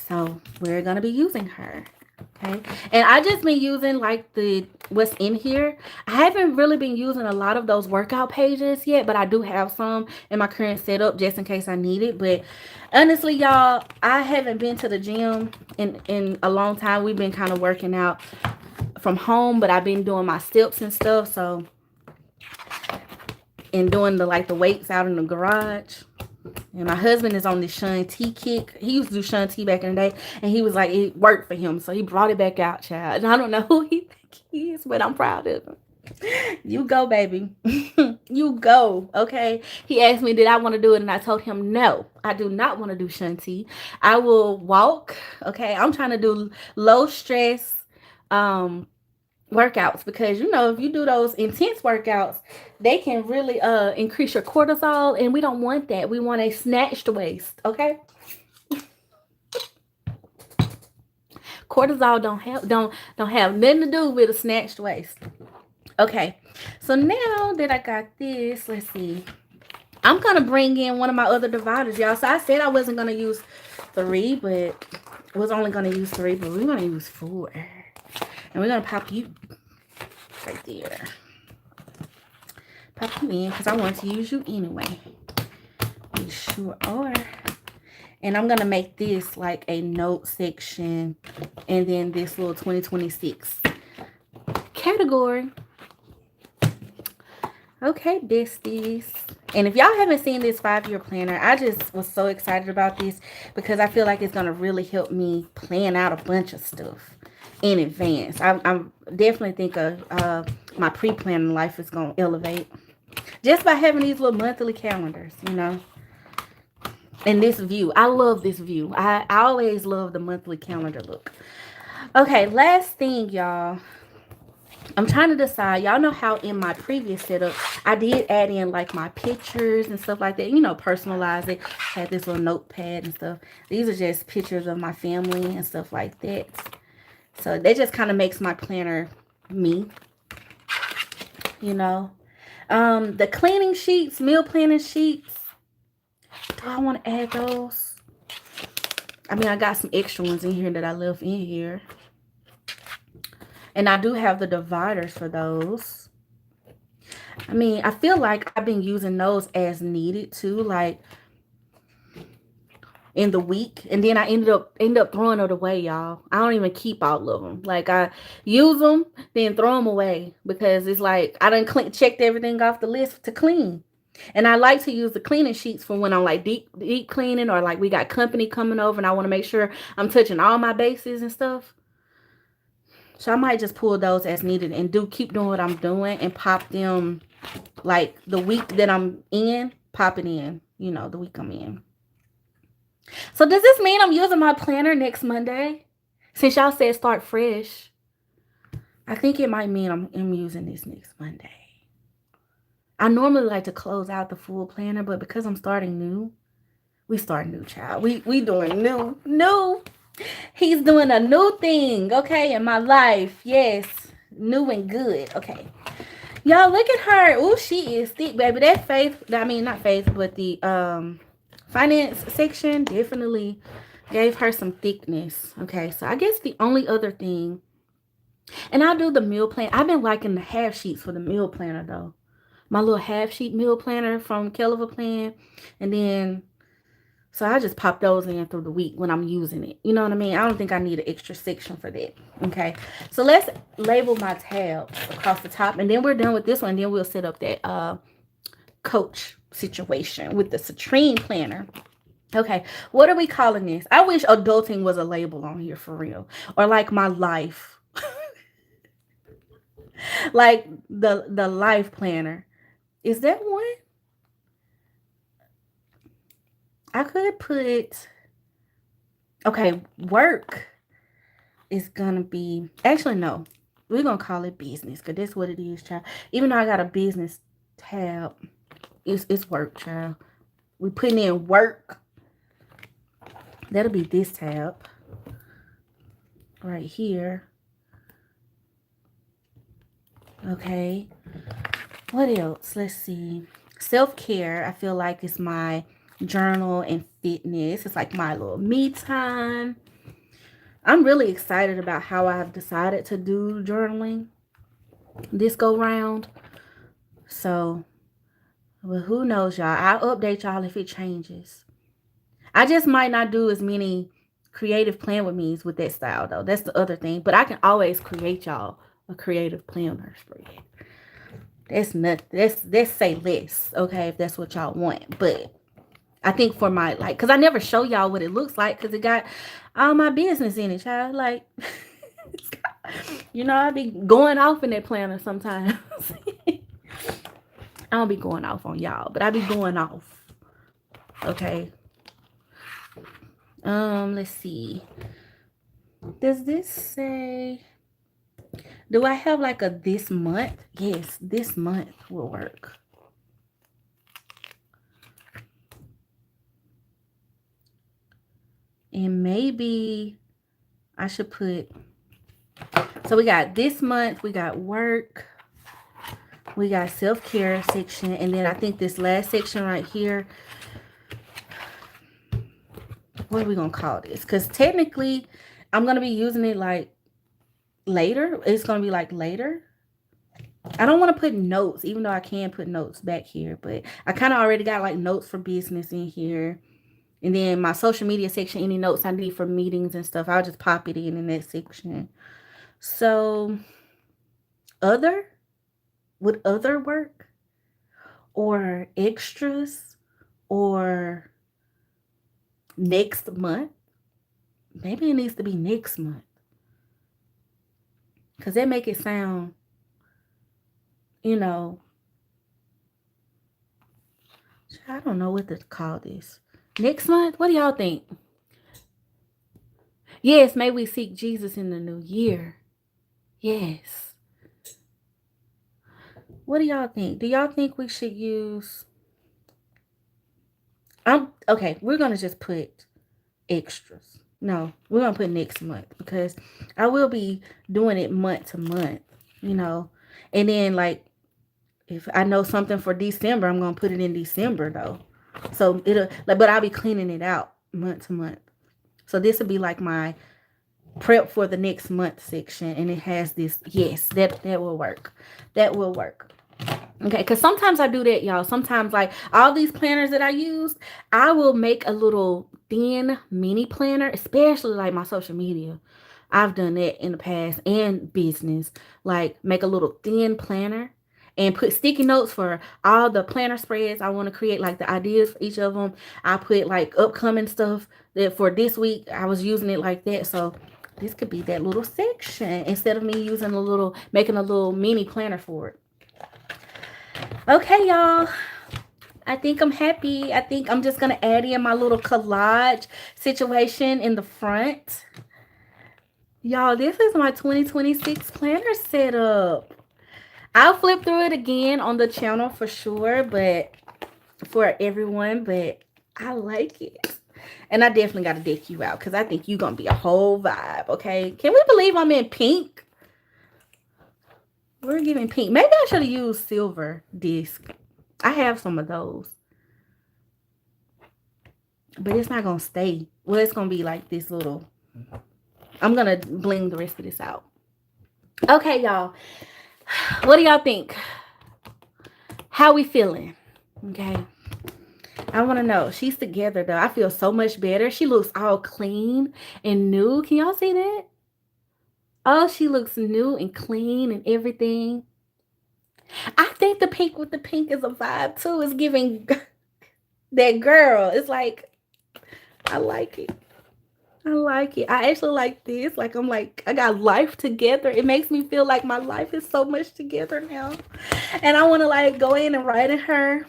So we're gonna be using her. Okay, and I just been using like what's in here. I haven't really been using a lot of those workout pages yet, but I do have some in my current setup just in case I need it. But honestly, y'all, I haven't been to the gym in a long time. We've been kind of working out from home, but I've been doing my steps and stuff. So, and doing the weights out in the garage. And my husband is on this Shaun T kick. He used to do Shaun T back in the day, and he was like, it worked for him, so he brought it back out, child. And I don't know who he think he is, but I'm proud of him. You go, baby. You go, okay? He asked me, did I want to do it? And I told him, no, I do not want to do Shaun T. I will walk, okay? I'm trying to do low stress workouts, because you know if you do those intense workouts, they can really increase your cortisol, and we don't want that. We want a snatched waist, okay? Cortisol don't have nothing to do with a snatched waist. Okay, so now that I got this, let's see, I'm gonna bring in one of my other dividers, y'all. So I said I wasn't gonna use 3, but I was only gonna use 3, but we're gonna use 4. And we're going to pop you right there. Pop you in because I want to use you anyway. You sure are. And I'm going to make this like a note section. And then this little 2026 category. Okay, besties. And if y'all haven't seen this 5-year planner, I just was so excited about this because I feel like it's going to really help me plan out a bunch of stuff in advance. I definitely think my pre-planning life is going to elevate just by having these little monthly calendars, you know. And this view, I love this view. I always love the monthly calendar look. Okay, last thing, y'all. I'm trying to decide. Y'all know how in my previous setup, I did add in like my pictures and stuff like that. You know, personalize it. Had this little notepad and stuff. These are just pictures of my family and stuff like that. So that just kind of makes my planner me, you know. The cleaning sheets, meal planning sheets. Do I want to add those? I mean, I got some extra ones in here that I left in here. And I do have the dividers for those. I mean, I feel like I've been using those as needed too. Like, in the week, and then I end up throwing it away, y'all. I don't even keep all of them. Like I use them, then throw them away because it's like I done checked everything off the list to clean. And I like to use the cleaning sheets for when I'm like deep cleaning, or like we got company coming over and I want to make sure I'm touching all my bases and stuff. So I might just pull those as needed and keep doing what I'm doing and pop them like the week that I'm in, pop it in, you know, the week I'm in. So does this mean I'm using my planner next Monday? Since y'all said start fresh, I think it might mean I'm using this next Monday. I normally like to close out the full planner, but because I'm starting new, we start new, child. We doing new. He's doing a new thing, okay, in my life. Yes, new and good. Okay, y'all look at her. Oh, she is thick, baby. That Faith, I mean not Faith, but the finance section definitely gave her some thickness. Okay, so I guess the only other thing, and I'll do the meal plan. I've been liking the half sheets for the meal planner though. My little half sheet meal planner from Kell Plan, and then so I just pop those in through the week when I'm using it. You know what I mean? I don't think I need an extra section for that. Okay. So let's label my tabs across the top. And then we're done with this one. And then we'll set up that coach situation with the Citrine planner. Okay. What are we calling this? I wish adulting was a label on here for real. Or like my life. Like the life planner. Is that one? I could put, okay, work is gonna be, actually no, we're gonna call it business because that's what it is, child. Even though I got a business tab, it's work, child. We putting in work. That'll be this tab right here. Okay, what else? Let's see. Self-care, I feel like it's my journal and fitness. It's like my little me time. I'm really excited about how I've decided to do journaling this go round. So, well, who knows, y'all? I'll update y'all if it changes. I just might not do as many creative plan with me's with that style though. That's the other thing. But I can always create y'all a creative planner spread. That's nothing. That's say less, okay, if that's what y'all want. But I think for my, like, because I never show y'all what it looks like because it got all my business in it, child. Like, you know, I be going off in that planner sometimes. I don't be going off on y'all, but I be going off. Okay. Let's see. Does this say, do I have like a this month? Yes, this month will work. And maybe I should put, so we got this month, we got work, we got self-care section, and then I think this last section right here, what are we gonna call this? Because technically I'm gonna be using it like later. It's gonna be like later. I don't want to put notes, even though I can put notes back here, but I kind of already got like notes for business in here. And then my social media section, any notes I need for meetings and stuff, I'll just pop it in that section. So other, would other work? Or extras? Or next month? Maybe it needs to be next month. Because that make it sound, you know, I don't know what to call this. Next month? What do y'all think? Yes, may we seek Jesus in the new year. Yes. What do y'all think? Do y'all think we should use, okay, we're gonna just put extras. No, we're gonna put next month because I will be doing it month to month, you know. And then like if I know something for December, I'm gonna put it in December though. So it'll like, but I'll be cleaning it out month to month. So this will be like my prep for the next month section, and it has this. Yes, that will work. That will work. Okay, because sometimes I do that, y'all. Sometimes like all these planners that I use, I will make a little thin mini planner, especially like my social media. I've done that in the past, and business, like make a little thin planner and put sticky notes for all the planner spreads I want to create, like the ideas for each of them. I put like upcoming stuff that for this week I was using it like that. So this could be that little section instead of me using a little, making a little mini planner for it. Okay, y'all. I think I'm happy. I think I'm just going to add in my little collage situation in the front. Y'all, this is my 2026 planner setup. I'll flip through it again on the channel for sure, but for everyone, but I like it. And I definitely got to deck you out because I think you're going to be a whole vibe, okay? Can we believe I'm in pink? We're giving pink. Maybe I should have used silver disc. I have some of those. But it's not going to stay. Well, it's going to be like this little... I'm going to bling the rest of this out. Okay, y'all. What do y'all think? How we feeling? Okay. I want to know. She's together, though. I feel so much better. She looks all clean and new. Can y'all see that? Oh, she looks new and clean and everything. I think the pink with the pink is a vibe, too. It's giving that girl. It's like, I like it. I like it. I actually like this. Like, I'm like, I got life together. It makes me feel like my life is so much together now. And I want to, like, go in and write in her.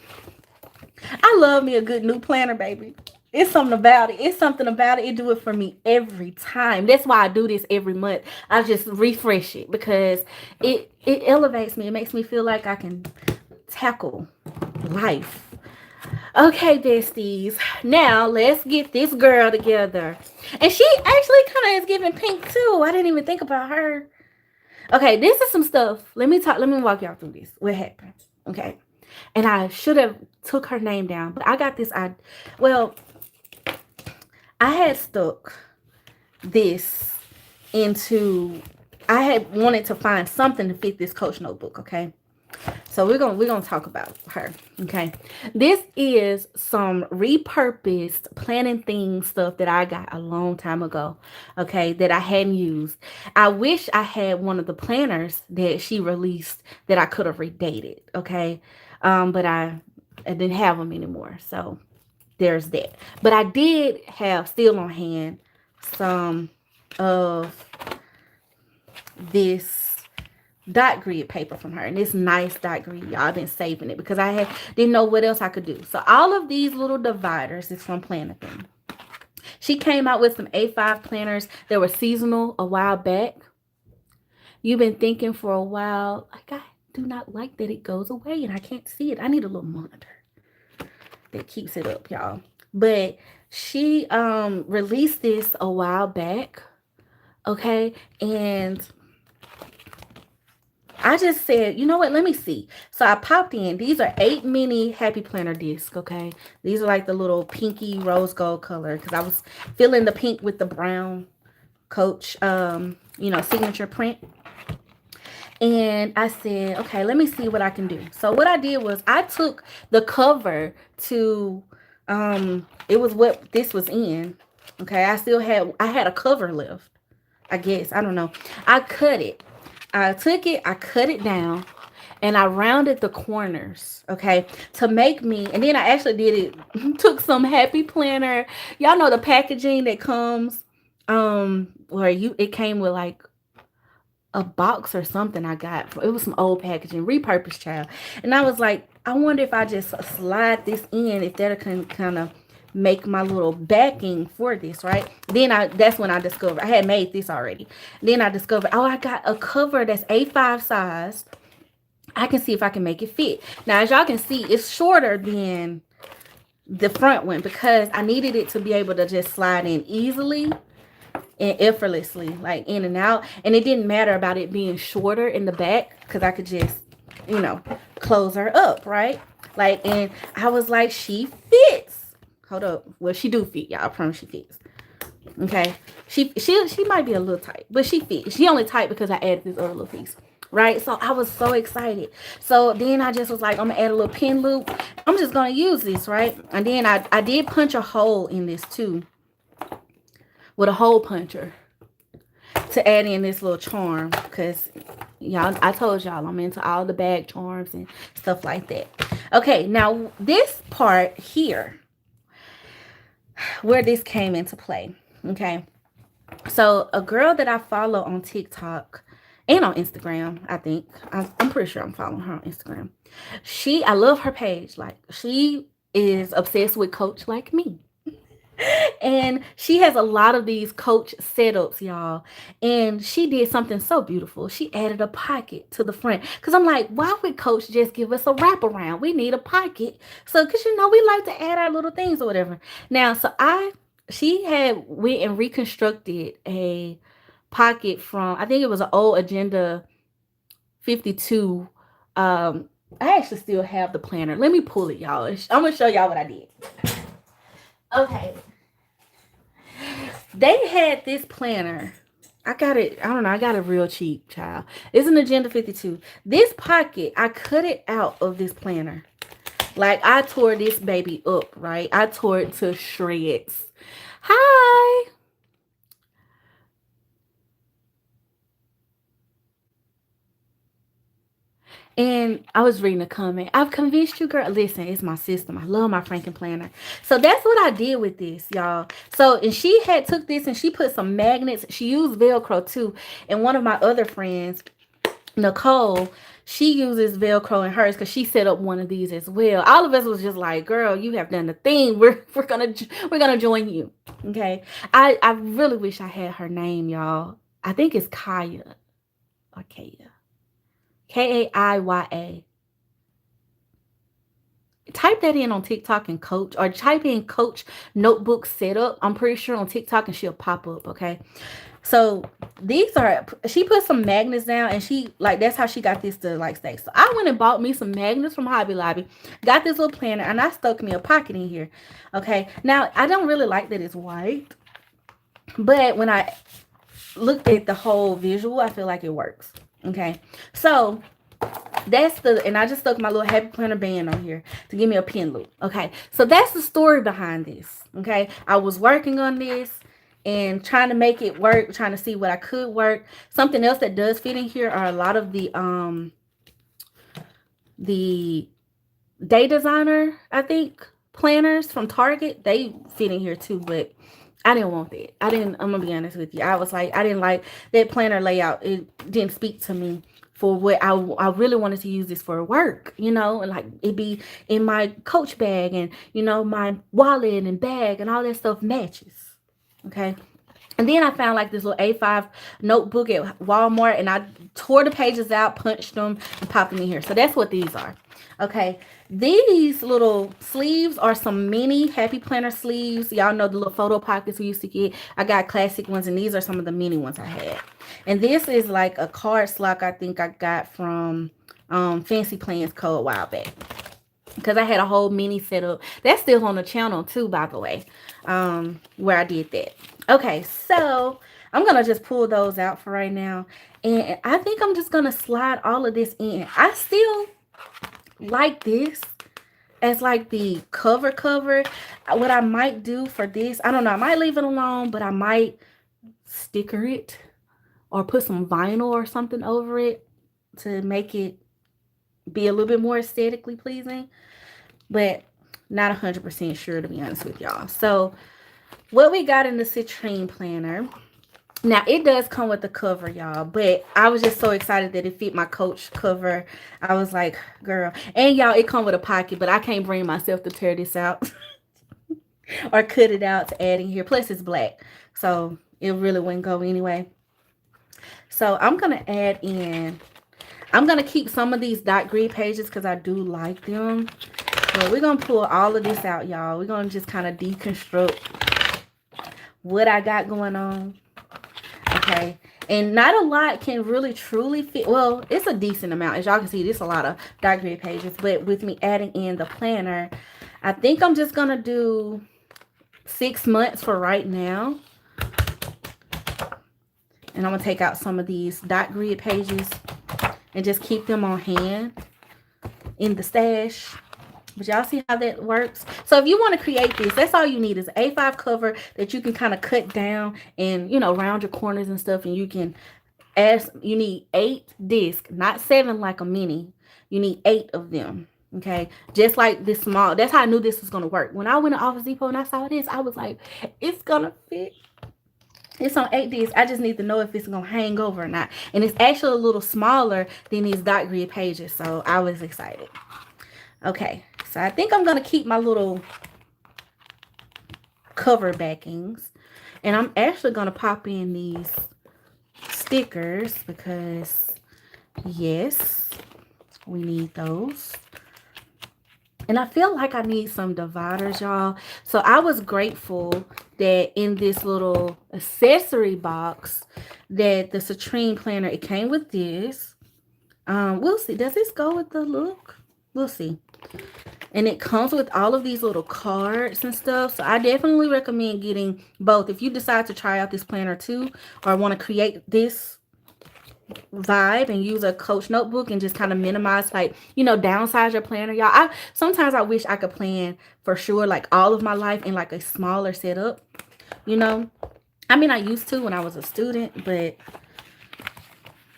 I love me a good new planner, baby. It's something about it. It's something about it. It do it for me every time. That's why I do this every month. I just refresh it because it elevates me. It makes me feel like I can tackle life. Okay, besties. Now let's get this girl together. And she actually kind of is giving pink too. I didn't even think about her. Okay, this is some stuff. Let me walk y'all through this. What happened? Okay. And I should have took her name down, but I got this. I had stuck this into, I had wanted to find something to fit this Coach notebook, okay? So we're gonna talk about her, okay? This is some repurposed planning things stuff that I got a long time ago, okay, that I hadn't used. I wish I had one of the planners that she released that I could have redated, okay? But I didn't have them anymore, so there's that. But I did have still on hand some of this dot grid paper from her, and this nice dot grid, y'all. I've been saving it because I didn't know what else I could do. So all of these little dividers is from Planner Thing. She came out with some A5 planners that were seasonal a while back. You've been thinking for a while, like, I do not like that it goes away and I can't see it. I need a little monitor that keeps it up, y'all. But she released this a while back, okay, and I just said, you know what, let me see. So I popped in. These are 8 mini Happy Planner discs, okay? These are like the little pinky rose gold color because I was feeling the pink with the brown Coach, signature print. And I said, okay, let me see what I can do. So what I did was I took the cover to, it was what this was in, okay? I had a cover left, I guess. I don't know. I cut it. I took it, I cut it down, and I rounded the corners, okay, to make me, and then I actually did it, took some Happy Planner, y'all know the packaging that comes, where it came with like a box or something I got. It was some old packaging, repurposed, child. And I was like, I wonder if I just slide this in, if that can kind of make my little backing for this, right? Then that's when I discovered, I had made this already. Then I discovered, oh, I got a cover that's A5 size. I can see if I can make it fit. Now, as y'all can see, it's shorter than the front one because I needed it to be able to just slide in easily and effortlessly, like in and out. And it didn't matter about it being shorter in the back because I could just, close her up, right? Like, and I was like, she fits. Hold up. Well, she do fit, y'all. I promise she fits. Okay. She might be a little tight, but she fits. She only tight because I added this other little piece. Right? So I was so excited. So then I just was like, I'm gonna add a little pin loop. I'm just gonna use this, right? And then I did punch a hole in this too with a hole puncher to add in this little charm because y'all, I told y'all I'm into all the bag charms and stuff like that. Okay, now this part here, where this came into play, okay? So a girl that I follow on TikTok and on Instagram, I think. I'm pretty sure I'm following her on Instagram. I love her page. Like, she is obsessed with Coach like me. And she has a lot of these Coach setups, y'all. And she did something so beautiful. She added a pocket to the front. Because I'm like, why would Coach just give us a wraparound? We need a pocket. So, because we like to add our little things or whatever. Now, she had went and reconstructed a pocket from, I think it was an old Agenda 52. I actually still have the planner. Let me pull it, y'all. I'm gonna show y'all what I did. Okay. They had this planner. I got it. I don't know. I got it real cheap, child. It's an Agenda 52. This pocket, I cut it out of this planner. Like, I tore this baby up, right? I tore it to shreds. Hi. And I was reading a comment. I've convinced you, girl. Listen, it's my system. I love my Frankenplanner. So that's what I did with this, y'all. So, and she had took this and she put some magnets. She used Velcro too. And one of my other friends, Nicole, she uses Velcro in hers because she set up one of these as well. All of us was just like, girl, you have done the thing. We're gonna join you. Okay. I really wish I had her name, y'all. I think it's Kaya or Kaya. Kaiya. Type that in on TikTok and Coach, or type in Coach notebook setup. I'm pretty sure on TikTok and she'll pop up. Okay. So she put some magnets down and that's how she got this to like stay. So I went and bought me some magnets from Hobby Lobby, got this little planner, and I stuck me a pocket in here. Okay. Now I don't really like that it's white, but when I looked at the whole visual, I feel like it works. Okay. So and I just stuck my little Happy Planner band on here to give me a pin loop. Okay. So that's the story behind this. Okay. I was working on this and trying to make it work, trying to see what I could work. Something else that does fit in here are a lot of the Day Designer, I think, planners from Target. They fit in here too, but I didn't want that. I'm gonna be honest with you. I was like, I didn't like that planner layout. It didn't speak to me for what I really wanted to use this for work, and like it be in my Coach bag and, my wallet and bag and all that stuff matches. Okay. And then I found like this little A5 notebook at Walmart, and I tore the pages out, punched them, and popped them in here. So that's what these are. Okay. These little sleeves are some mini Happy Planner sleeves. Y'all know the little photo pockets we used to get. I got classic ones, and these are some of the mini ones I had. And this is like a card slot I think I got from Fancy Plans Co. a while back, because I had a whole mini setup. That's still on the channel too, by the way, where I did that. Okay, so I'm going to just pull those out for right now. And I think I'm just going to slide all of this in. I still like this as like the cover. What I might do for this, I don't know, I might leave it alone, but I might sticker it or put some vinyl or something over it to make it be a little bit more aesthetically pleasing, but not 100% sure, to be honest with y'all. So what we got in the Citrine planner, now it does come with the cover, y'all, but I was just so excited that it fit my Coach cover. I was like, girl, and y'all, it come with a pocket, but I can't bring myself to tear this out or cut it out to add in here. Plus it's black, so it really wouldn't go anyway. So I'm going to add in, I'm going to keep some of these dot grid pages because I do like them. But we're going to pull all of this out, y'all. We're going to just kind of deconstruct what I got going on. Okay. And not a lot can really truly fit. Well, it's a decent amount. As y'all can see, there's a lot of dot grid pages. But with me adding in the planner, I think I'm just going to do 6 months for right now. And I'm going to take out some of these dot grid pages and just keep them on hand in the stash. But y'all see how that works? So if you want to create this, that's all you need is an A5 cover that you can kind of cut down and, round your corners and stuff. And you can add, you need 8 discs, not 7 like a mini. You need 8 of them. Okay. Just like this small. That's how I knew this was going to work. When I went to Office Depot and I saw this, I was like, it's going to fit. It's on 8 discs. I just need to know if it's going to hang over or not. And it's actually a little smaller than these dot grid pages. So I was excited. Okay. So I think I'm going to keep my little cover backings. And I'm actually going to pop in these stickers because, yes, we need those. And I feel like I need some dividers, y'all. So I was grateful that in this little accessory box that the Citrine planner, it came with this. We'll see. Does this go with the look? We'll see. And it comes with all of these little cards and stuff. So I definitely recommend getting both. If you decide to try out this planner too, or want to create this vibe and use a Coach notebook and just kind of minimize, like, you know, downsize your planner, y'all. Sometimes I wish I could plan for sure like all of my life in like a smaller setup, you know. I mean, I used to when I was a student, but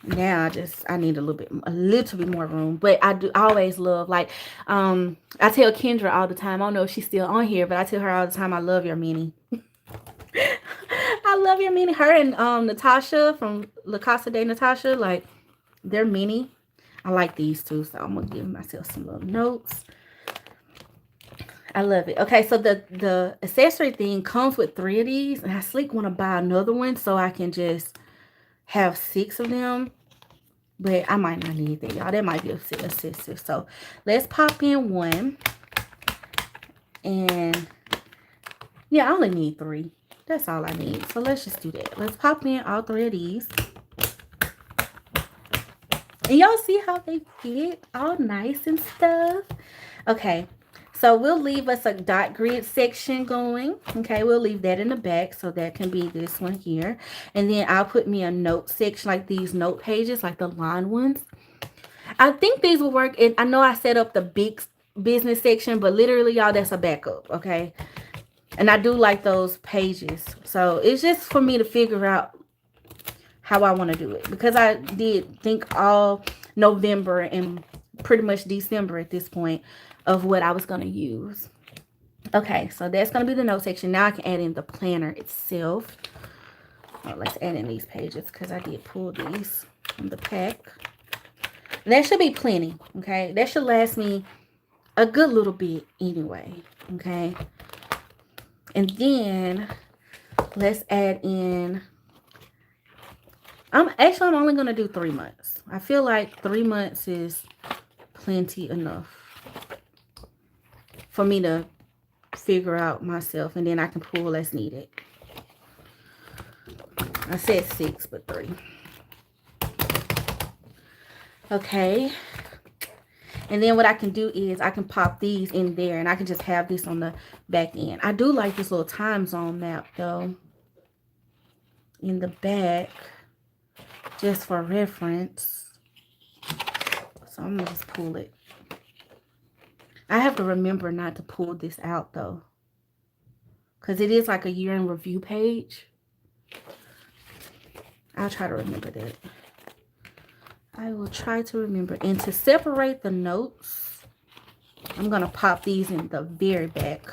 now I need a little bit more room. But I always love, like, I tell Kendra all the time, I don't know if she's still on here, but I tell her all the time, I love your mini. I love your mini. Her and Natasha from La Casa de Natasha, like, they're mini. I like these too, so I'm gonna give myself some little notes. I love it. Okay, so the accessory thing comes with 3 of these, and I sleep want to buy another one so I can just have 6 of them. But I might not need that, y'all. That might be excessive. So let's pop in 1. And yeah, I only need 3. That's all I need. So let's just do that. Let's pop in all 3 of these. And y'all see how they fit? All nice and stuff. Okay. So we'll leave us a dot grid section going. Okay, we'll leave that in the back. So that can be this one here. And then I'll put me a note section, like these note pages, like the line ones. I think these will work. And I know I set up the big business section, but literally, y'all, that's a backup. Okay. And I do like those pages. So it's just for me to figure out how I want to do it. Because I did think all November and pretty much December at this point of what I was going to use. Okay, so that's going to be the note section. Now I can add in the planner itself. Oh, let's add in these pages because I did pull these from the pack. That should be plenty, okay? That should last me a good little bit anyway, okay? And then let's add in, I'm only going to do 3 months. I feel like 3 months is plenty enough for me to figure out myself, and then I can pull as needed. I said 6, but 3. Okay. And then what I can do is I can pop these in there, and I can just have this on the back end. I do like this little time zone map, though, in the back, just for reference. So I'm going to just pull it. I have to remember not to pull this out, though, because it is like a year in review page. I'll try to remember that. I will try to remember. And to separate the notes, I'm going to pop these in the very back.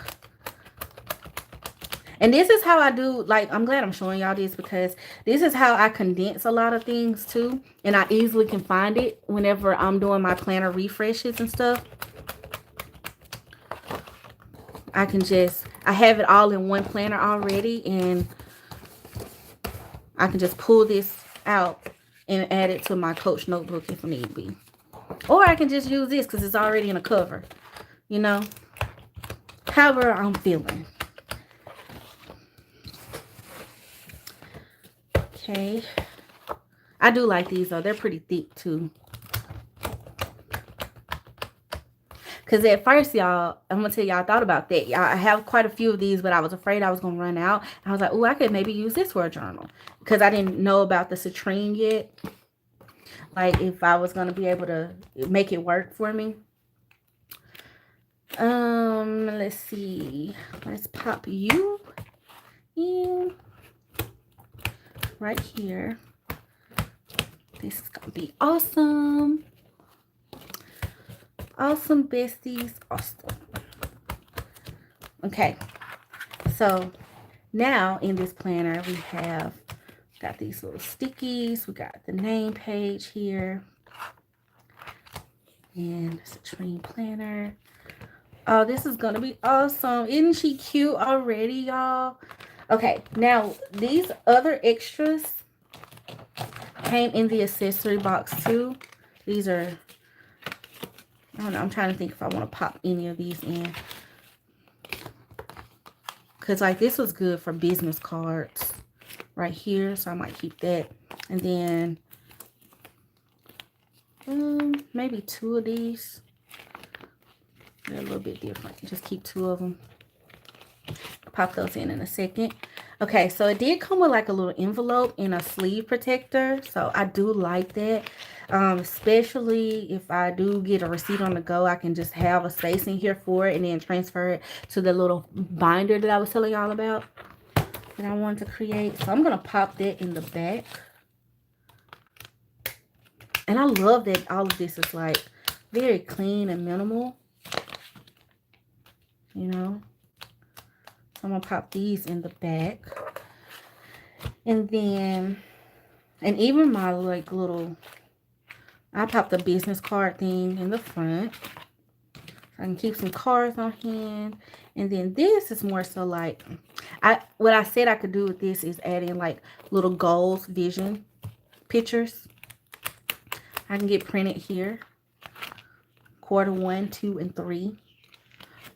And this is how I do, like, I'm glad I'm showing y'all this because this is how I condense a lot of things too. And I easily can find it whenever I'm doing my planner refreshes and stuff. I have it all in one planner already, and I can just pull this out and add it to my Coach notebook if need be. Or I can just use this because it's already in a cover, you know, however I'm feeling. Okay. I do like these, though. They're pretty thick, too. Because at first, y'all, I'm going to tell y'all, I thought about that. Y'all, I have quite a few of these, but I was afraid I was going to run out. I was like, oh, I could maybe use this for a journal. Because I didn't know about the Citrine yet. Like, if I was going to be able to make it work for me. Let's see. Let's pop you in right here. This is going to be awesome. Awesome, besties. Awesome. Okay. So now in this planner, we have Got these little stickies. We got the name page here. And Citrine planner. Oh, this is gonna be awesome. Isn't she cute already, y'all? Okay, now these other extras came in the accessory box too. These are, I don't know, I'm trying to think if I want to pop any of these in. Because like this was good for business cards right here. So I might keep that. And then maybe 2 of these. They're a little bit different. Just keep 2 of them. Pop those in a second. Okay, so it did come with like a little envelope and a sleeve protector. So I do like that. Especially if I do get a receipt on the go, I can just have a space in here for it and then transfer it to the little binder that I was telling y'all about that I wanted to create. So I'm going to pop that in the back. And I love that all of this is like very clean and minimal. You know, so I'm gonna pop these in the back, and then, and even my like little, I popped the business card thing in the front. So I can keep some cards on hand, and then this is more so like, what I said I could do with this is add in like little goals, vision pictures. I can get printed here. Quarter 1, 2, and 3.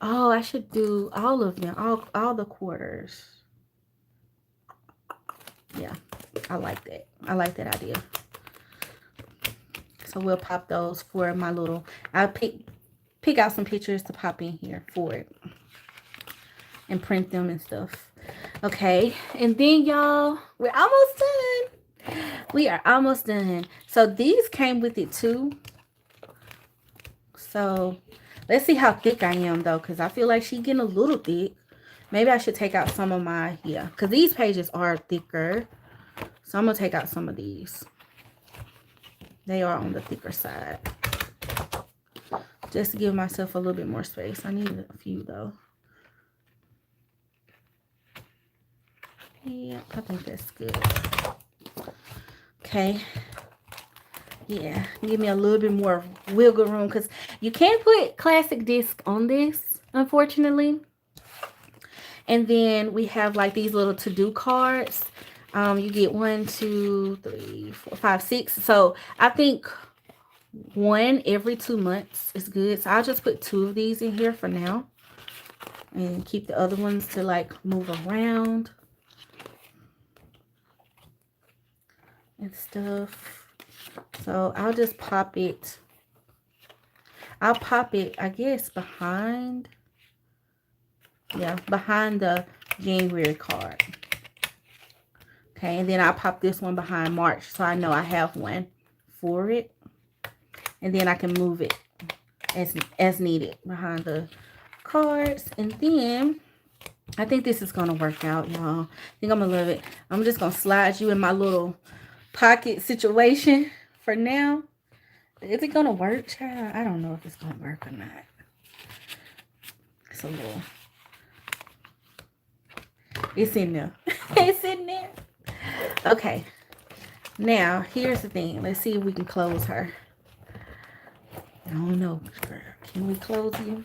Oh, I should do all of them, all the quarters. Yeah, I like that. I like that idea. So we'll pop those for my little, I'll pick out some pictures to pop in here for it. And print them and stuff. Okay, and then y'all, we're almost done. We are almost done. So these came with it too. So let's see how thick I am though, because I feel like she's getting a little thick. Maybe I should take out some of my, yeah, because these pages are thicker. So I'm going to take out some of these. They are on the thicker side. Just to give myself a little bit more space. I need a few though. Yeah, I think that's good. Okay. Yeah, give me a little bit more wiggle room because you can't put classic disc on this, unfortunately. And then we have like these little to-do cards. You get 1, 2, 3, 4, 5, 6. So I think 1 every 2 months is good. So I'll just put 2 of these in here for now. And keep the other ones to like move around. And stuff. So I'll just pop it. I'll pop it, I guess, behind. Yeah, behind the January card. Okay, and then I'll pop this one behind March so I know I have one for it. And then I can move it as needed behind the cards. And then I think this is going to work out, y'all. I think I'm going to love it. I'm just going to slide you in my little pocket situation for now. Is it going to work, child? I don't know if it's going to work or not. It's a little... It's in there. It's in there. Okay. Now, here's the thing. Let's see if we can close her. I don't know, girl. Can we close you?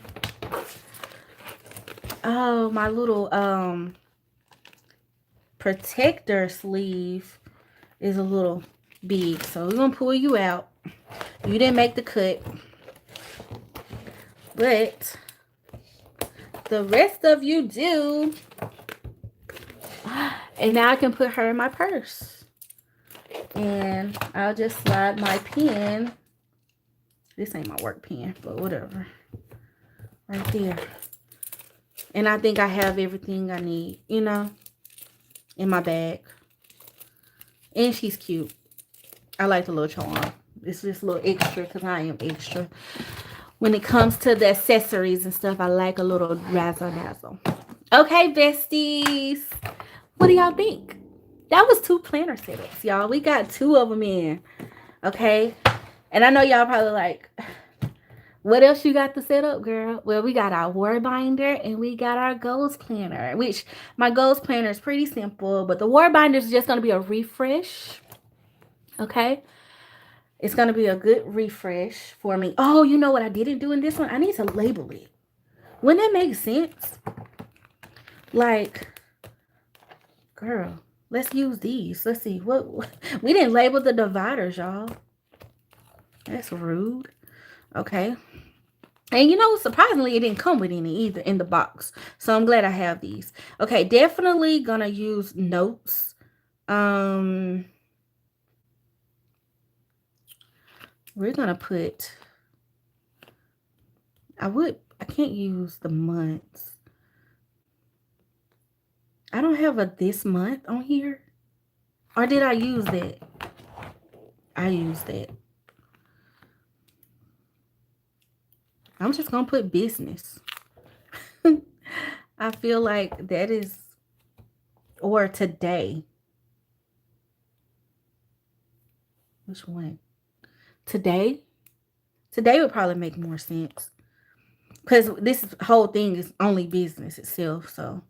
Oh, my little protector sleeve is a little big. So we're going to pull you out. You didn't make the cut. But the rest of you do. And now I can put her in my purse. And I'll just slide my pen. This ain't my work pen, but whatever. Right there. And I think I have everything I need, you know, in my bag. And she's cute. I like the little charm. It's just a little extra because I am extra. When it comes to the accessories and stuff, I like a little razzle dazzle. Okay, besties. What do y'all think? That was 2 planner setups, y'all. We got 2 of them in. Okay. And I know y'all probably like, What else you got to set up, girl? Well, we got our war binder and we got our goals planner, which my goals planner is pretty simple, but the war binder is just going to be a refresh. Okay. It's going to be a good refresh for me. Oh, you know what I didn't do in this one? I need to label it. Wouldn't that make sense? Like, girl, let's use these. Let's see. What we didn't label the dividers, y'all. That's rude. Okay. And you know, surprisingly, it didn't come with any either in the box. So I'm glad I have these. Okay, definitely gonna use notes. We're gonna put, I can't use the months. I don't have a this month on here. Or did I use that? I used that. I'm just gonna put business. I feel like that is, or today. Which one? Today? Today would probably make more sense. Because this whole thing is only business itself, so.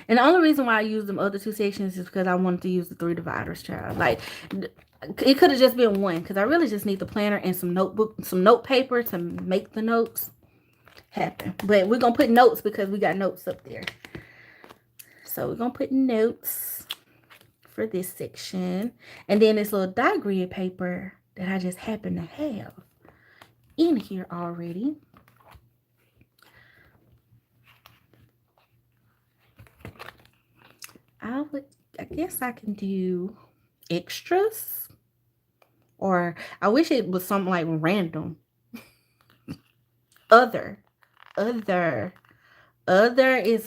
And the only reason why I used them other two sections is because I wanted to use the 3 dividers, child. Like, it could have just been one, because I really just need the planner and some note paper to make the notes happen. But we're going to put notes because we got notes up there. So we're going to put notes for this section. And then this little die grid paper that I just happen to have in here already. I guess I can do extras, or I wish it was something like random. Other is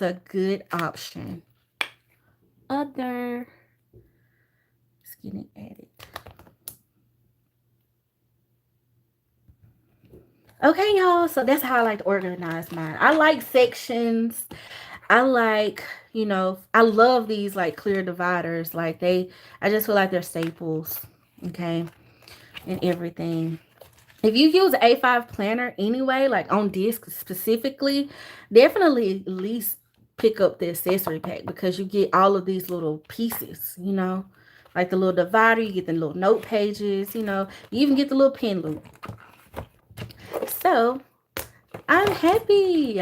a good option. Other, it's getting added. Okay, y'all, so that's how I like to organize mine. I like sections. I like, you know, I love these like clear dividers. Like I just feel like they're staples, okay, and everything. If you use an A5 planner anyway, like on disc specifically, definitely at least pick up the accessory pack, because you get all of these little pieces, you know, like the little divider, you get the little note pages, you know, you even get the little pen loop. So I'm happy.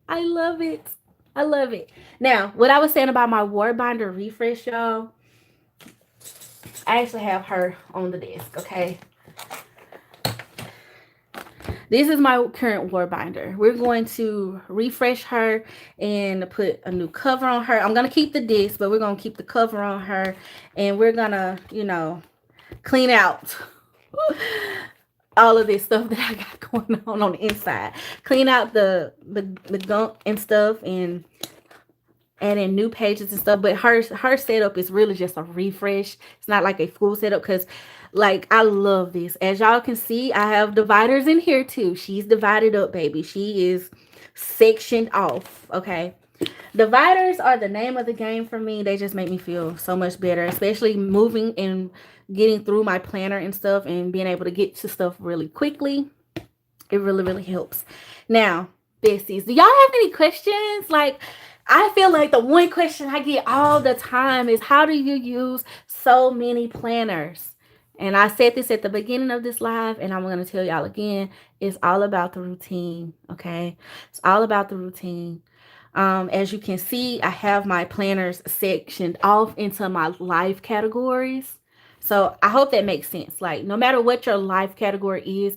I love it. I love it. Now, what I was saying about my war binder refresh, y'all, I actually have her on the desk, okay? This is my current war binder. We're going to refresh her and put a new cover on her. I'm going to keep the disc, but we're going to keep the cover on her. And we're going to, you know, clean out all of this stuff that I got going on the inside. Clean out the gunk and stuff, and add in new pages and stuff. But her setup is really just a refresh. It's not like a full setup, because like I love this. As y'all can see, I have dividers in here too. She's divided up, baby. She is sectioned off. Okay. Dividers are the name of the game for me. They just make me feel so much better, especially moving and getting through my planner and stuff and being able to get to stuff really quickly. It really, really helps. Now, besties, do y'all have any questions? Like, I feel like the one question I get all the time is, how do you use so many planners? And I said this at the beginning of this live, and I'm going to tell y'all again, it's all about the routine, okay? It's all about the routine. As you can see, I have my planners sectioned off into my life categories. So I hope that makes sense. Like, no matter what your life category is,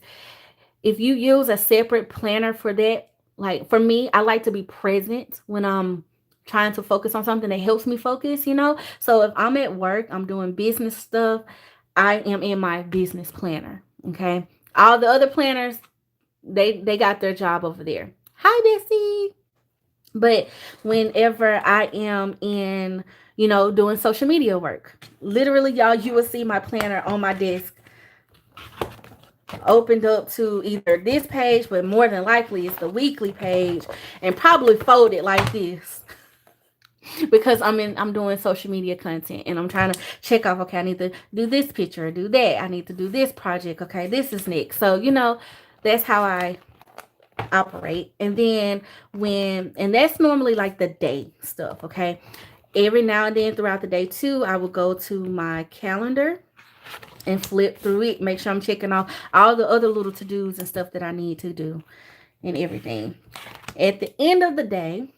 if you use a separate planner for that, like for me, I like to be present when I'm trying to focus on something that helps me focus, you know? So if I'm at work, I'm doing business stuff, I am in my business planner, okay? All the other planners, they got their job over there. Hi, Bestie. But whenever I am in, you know, doing social media work, literally, y'all, you will see my planner on my desk opened up to either this page, but more than likely it's the weekly page, and probably folded like this. because I'm doing social media content and I'm trying to check off, okay, I need to do this picture, do that, I need to do this project, okay, this is next. So, that's how I operate. And then and that's normally like the day stuff, okay? Every now and then throughout the day too, I will go to my calendar and flip through it, make sure I'm checking off all the other little to-dos and stuff that I need to do and everything. At the end of the day,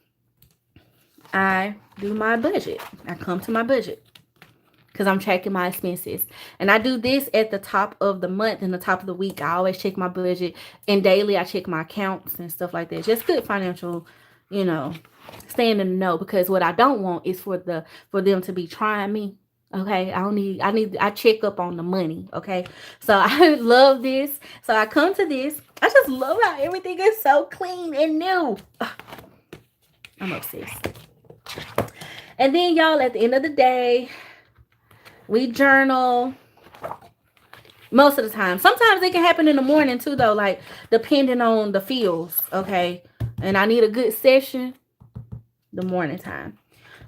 I do my budget. I come to my budget because I'm tracking my expenses. And I do this at the top of the month and the top of the week. I always check my budget. And daily, I check my accounts and stuff like that. Just good financial, staying in the know. Because what I don't want is for them to be trying me. Okay, I check up on the money. Okay, so I love this. So I come to this. I just love how everything is so clean and new. I'm obsessed. And then, y'all, at the end of the day, we journal most of the time. Sometimes it can happen in the morning too, though, like depending on the feels, okay? And I need a good session, the morning time.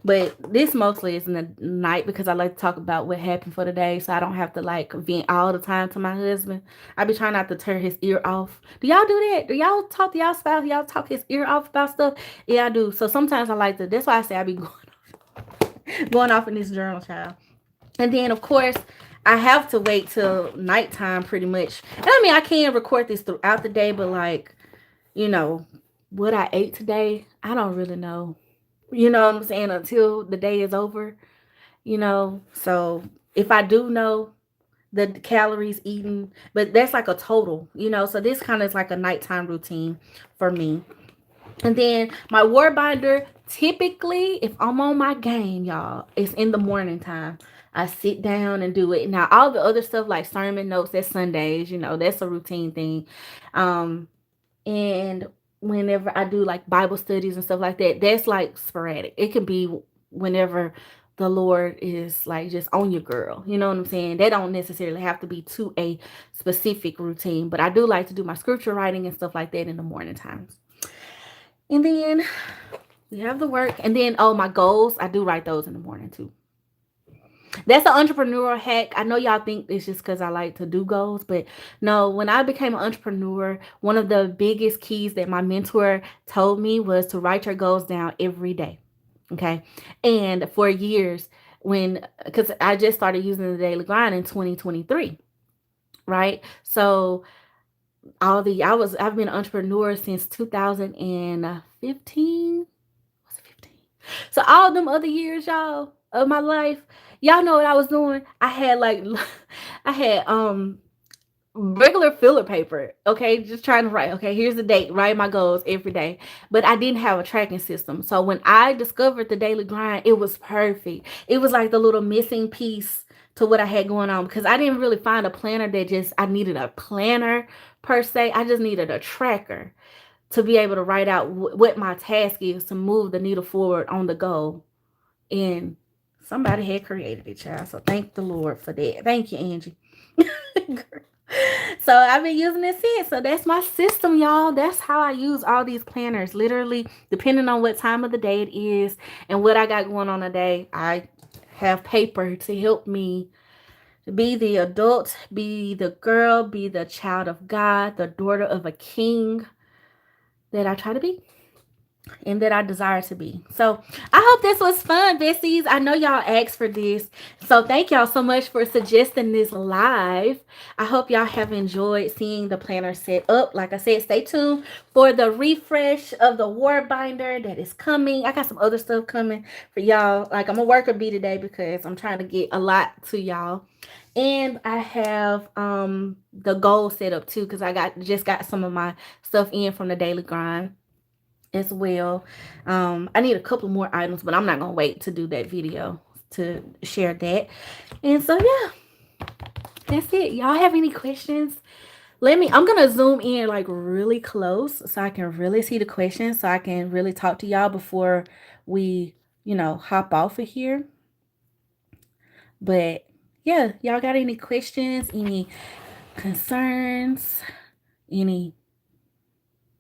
But this mostly is in the night because I like to talk about what happened for the day, so I don't have to like vent all the time to my husband. I be trying not to turn his ear off. Do y'all do that? Do y'all talk to y'all spouse? Y'all talk his ear off about stuff? Yeah, I do. So sometimes I like to. That's why I say I be going off in this journal, child. And then, of course, I have to wait till nighttime pretty much. And I mean, I can record this throughout the day, but like, what I ate today, I don't really know. You know what I'm saying? Until the day is over, So if I do know the calories eaten, but that's like a total, So this kind of is like a nighttime routine for me. And then my word binder, typically, if I'm on my game, y'all, it's in the morning time. I sit down and do it. Now, all the other stuff like sermon notes, that's Sundays, that's a routine thing. And whenever I do like Bible studies and stuff like that, that's like sporadic. It can be whenever the Lord is like just on your girl. You know what I'm saying? They don't necessarily have to be to a specific routine, but I do like to do my scripture writing and stuff like that in the morning times. And then we have the work. And then, my goals, I do write those in the morning too. That's an entrepreneurial hack. I know y'all think it's just because I like to do goals, but no, when I became an entrepreneur, one of the biggest keys that my mentor told me was to write your goals down every day. Okay. And for years, because I just started using the daily grind in 2023, right? So I've been an entrepreneur since 2015. Was it 15? So all them other years, y'all, of my life, y'all know what I was doing. I had regular filler paper, okay, just trying to write, okay, here's the date, write my goals every day. But I didn't have a tracking system. So when I discovered the daily grind, it was perfect. It was like the little missing piece to what I had going on, because I didn't really find a planner I needed a planner per se. I just needed a tracker to be able to write out what my task is to move the needle forward on the goal. And somebody had created it, child. So thank the Lord for that. Thank you, Angie. So I've been using it since. So that's my system, y'all. That's how I use all these planners. Literally, depending on what time of the day it is and what I got going on a day, I have paper to help me be the adult, be the girl, be the child of God, the daughter of a king that I try to be and that I desire to be. So I hope this was fun, besties. I know y'all asked for this. So thank y'all so much for suggesting this live. I hope y'all have enjoyed seeing the planner set up. Like I said, stay tuned for the refresh of the war binder that is coming. I got some other stuff coming for y'all. Like, I'm a worker bee today because I'm trying to get a lot to y'all. And I have the goal set up too, because I just got some of my stuff in from the daily grind as well. I need a couple more items, but I'm not gonna wait to do that video to share that. And so yeah, that's it. Y'all have any questions? I'm gonna zoom in like really close so I can really see the questions, so I can really talk to y'all before we hop off of here. But yeah, y'all got any questions, any concerns, any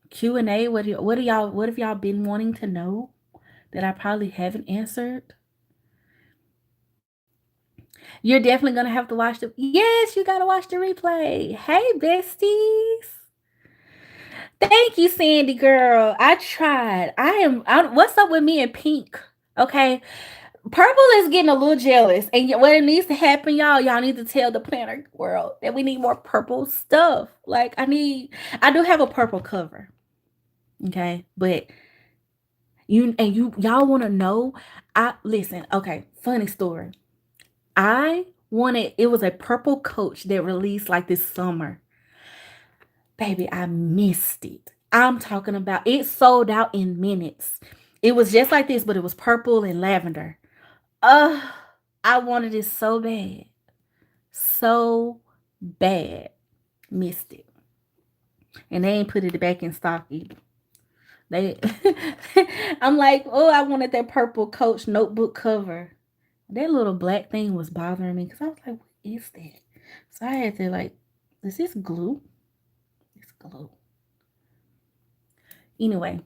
Q&A? What have y'all been wanting to know? that I probably haven't answered. You're definitely gonna have to watch the. Yes, you gotta watch the replay. Hey, besties. Thank you, Sandy girl. I tried. What's up with me and pink? Okay, purple is getting a little jealous, and what it needs to happen, y'all need to tell the planner world that we need more purple stuff. Like I do have a purple cover. Okay, but y'all want to know? I listen. Okay, funny story. It was a purple coach that released like this summer. Baby, I missed it. I'm talking about it sold out in minutes. It was just like this, but it was purple and lavender. Uh, I wanted it so bad. So bad. Missed it. And they ain't put it back in stock either. They I'm like, oh, I wanted that purple coach notebook cover. That little black thing was bothering me because I was like, what is that? So I had to like, is this glue? It's glue. Anyway,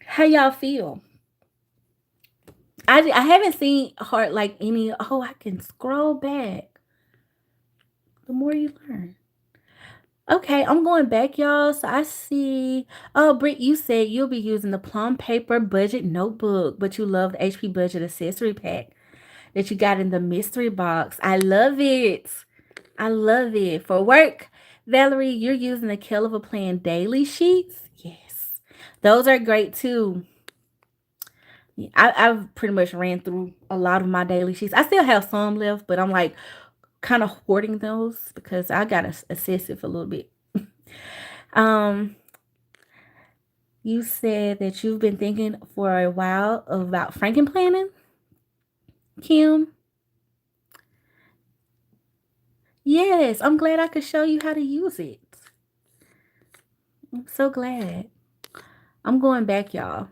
how y'all feel? I haven't seen heart like any. Oh, I can scroll back. The more you learn. Okay, I'm going back, y'all. So I see. Oh, Britt, you said you'll be using the Plum Paper Budget Notebook, but you love the HP Budget Accessory Pack that you got in the mystery box. I love it. I love it. For work, Valerie, you're using the Kell of a Plan daily sheets. Yes, those are great too. I've pretty much ran through a lot of my daily sheets. I still have some left, but I'm like kind of hoarding those because I got obsessive a little bit. um, you said that you've been thinking for a while about Frankenplanning, Kim. Yes, I'm glad I could show you how to use it. I'm so glad. I'm going back, y'all.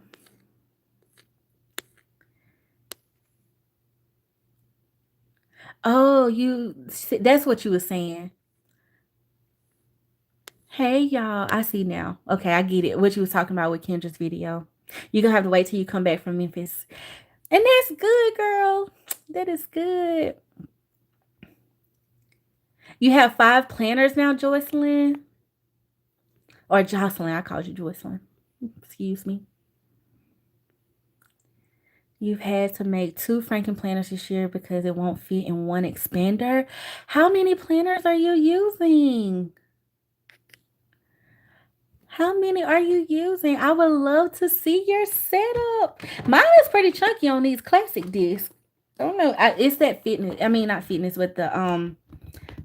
Oh, that's what you were saying. Hey, y'all. I see now. Okay, I get it. What you was talking about with Kendra's video. You're going to have to wait till you come back from Memphis. And that's good, girl. That is good. You have 5 planners now, Joycelyn? Or Jocelyn. I called you Joycelyn. Excuse me. You've had to make 2 Frankenplanners this year because it won't fit in one expander. How many planners are you using? How many are you using? I would love to see your setup. Mine is pretty chunky on these classic discs. I don't know. It's that fitness. I mean, not fitness, but the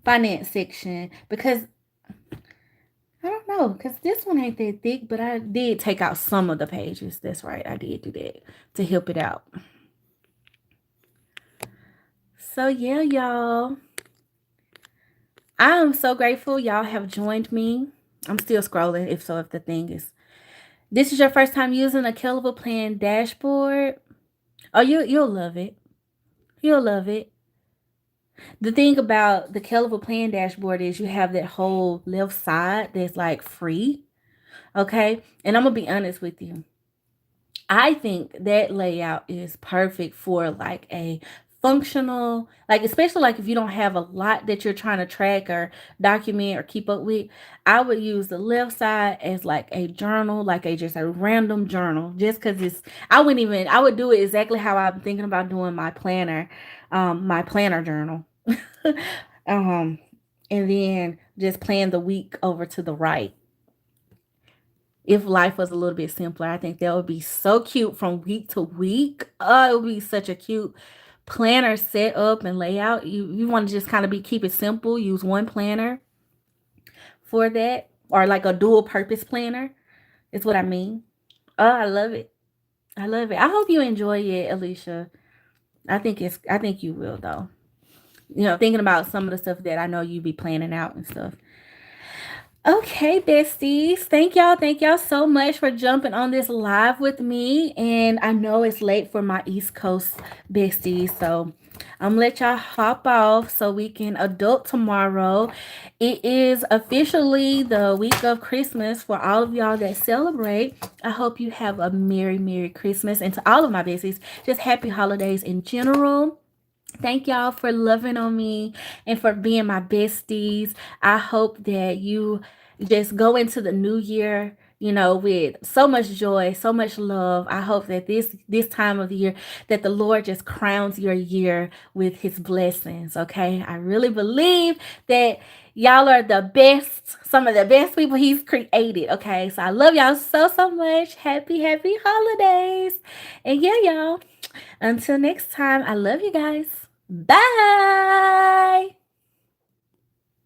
finance section. Because I don't know. Because this one ain't that thick, but I did take out some of the pages. That's right. I did do that to help it out. So, yeah, y'all. I am so grateful y'all have joined me. I'm still scrolling, if the thing is. This is your first time using a Kell of a Plan dashboard. Oh, you'll love it. You'll love it. The thing about the Kell of a Plan dashboard is you have that whole left side that's like free. Okay. And I'm going to be honest with you. I think that layout is perfect for like a functional, like especially like if you don't have a lot that you're trying to track or document or keep up with. I would use the left side as like a journal, like just a random journal, just because I would do it exactly how I'm thinking about doing my planner journal. And then just plan the week over to the right. If life was a little bit simpler, I think that would be so cute from week to week. Oh, it would be such a cute planner set up and layout. You want to just kind of keep it simple. Use one planner for that, or like a dual purpose planner is what I mean. Oh, I love it. I love it. I hope you enjoy it, Alicia. I think you will though. Thinking about some of the stuff that I know you be planning out and stuff. Okay, besties. Thank y'all so much for jumping on this live with me. And I know it's late for my East Coast besties, so I'm gonna let y'all hop off so we can adult tomorrow. It is officially the week of Christmas for all of y'all that celebrate. I hope you have a Merry Christmas. And to all of my besties, just happy holidays in general. Thank y'all for loving on me and for being my besties. I hope that you just go into the new year, with so much joy, so much love. I hope that this time of the year that the Lord just crowns your year with his blessings, okay? I really believe that y'all are the best, some of the best people he's created, okay? So I love y'all so much. Happy holidays. And yeah, y'all. Until next time, I love you guys. Bye.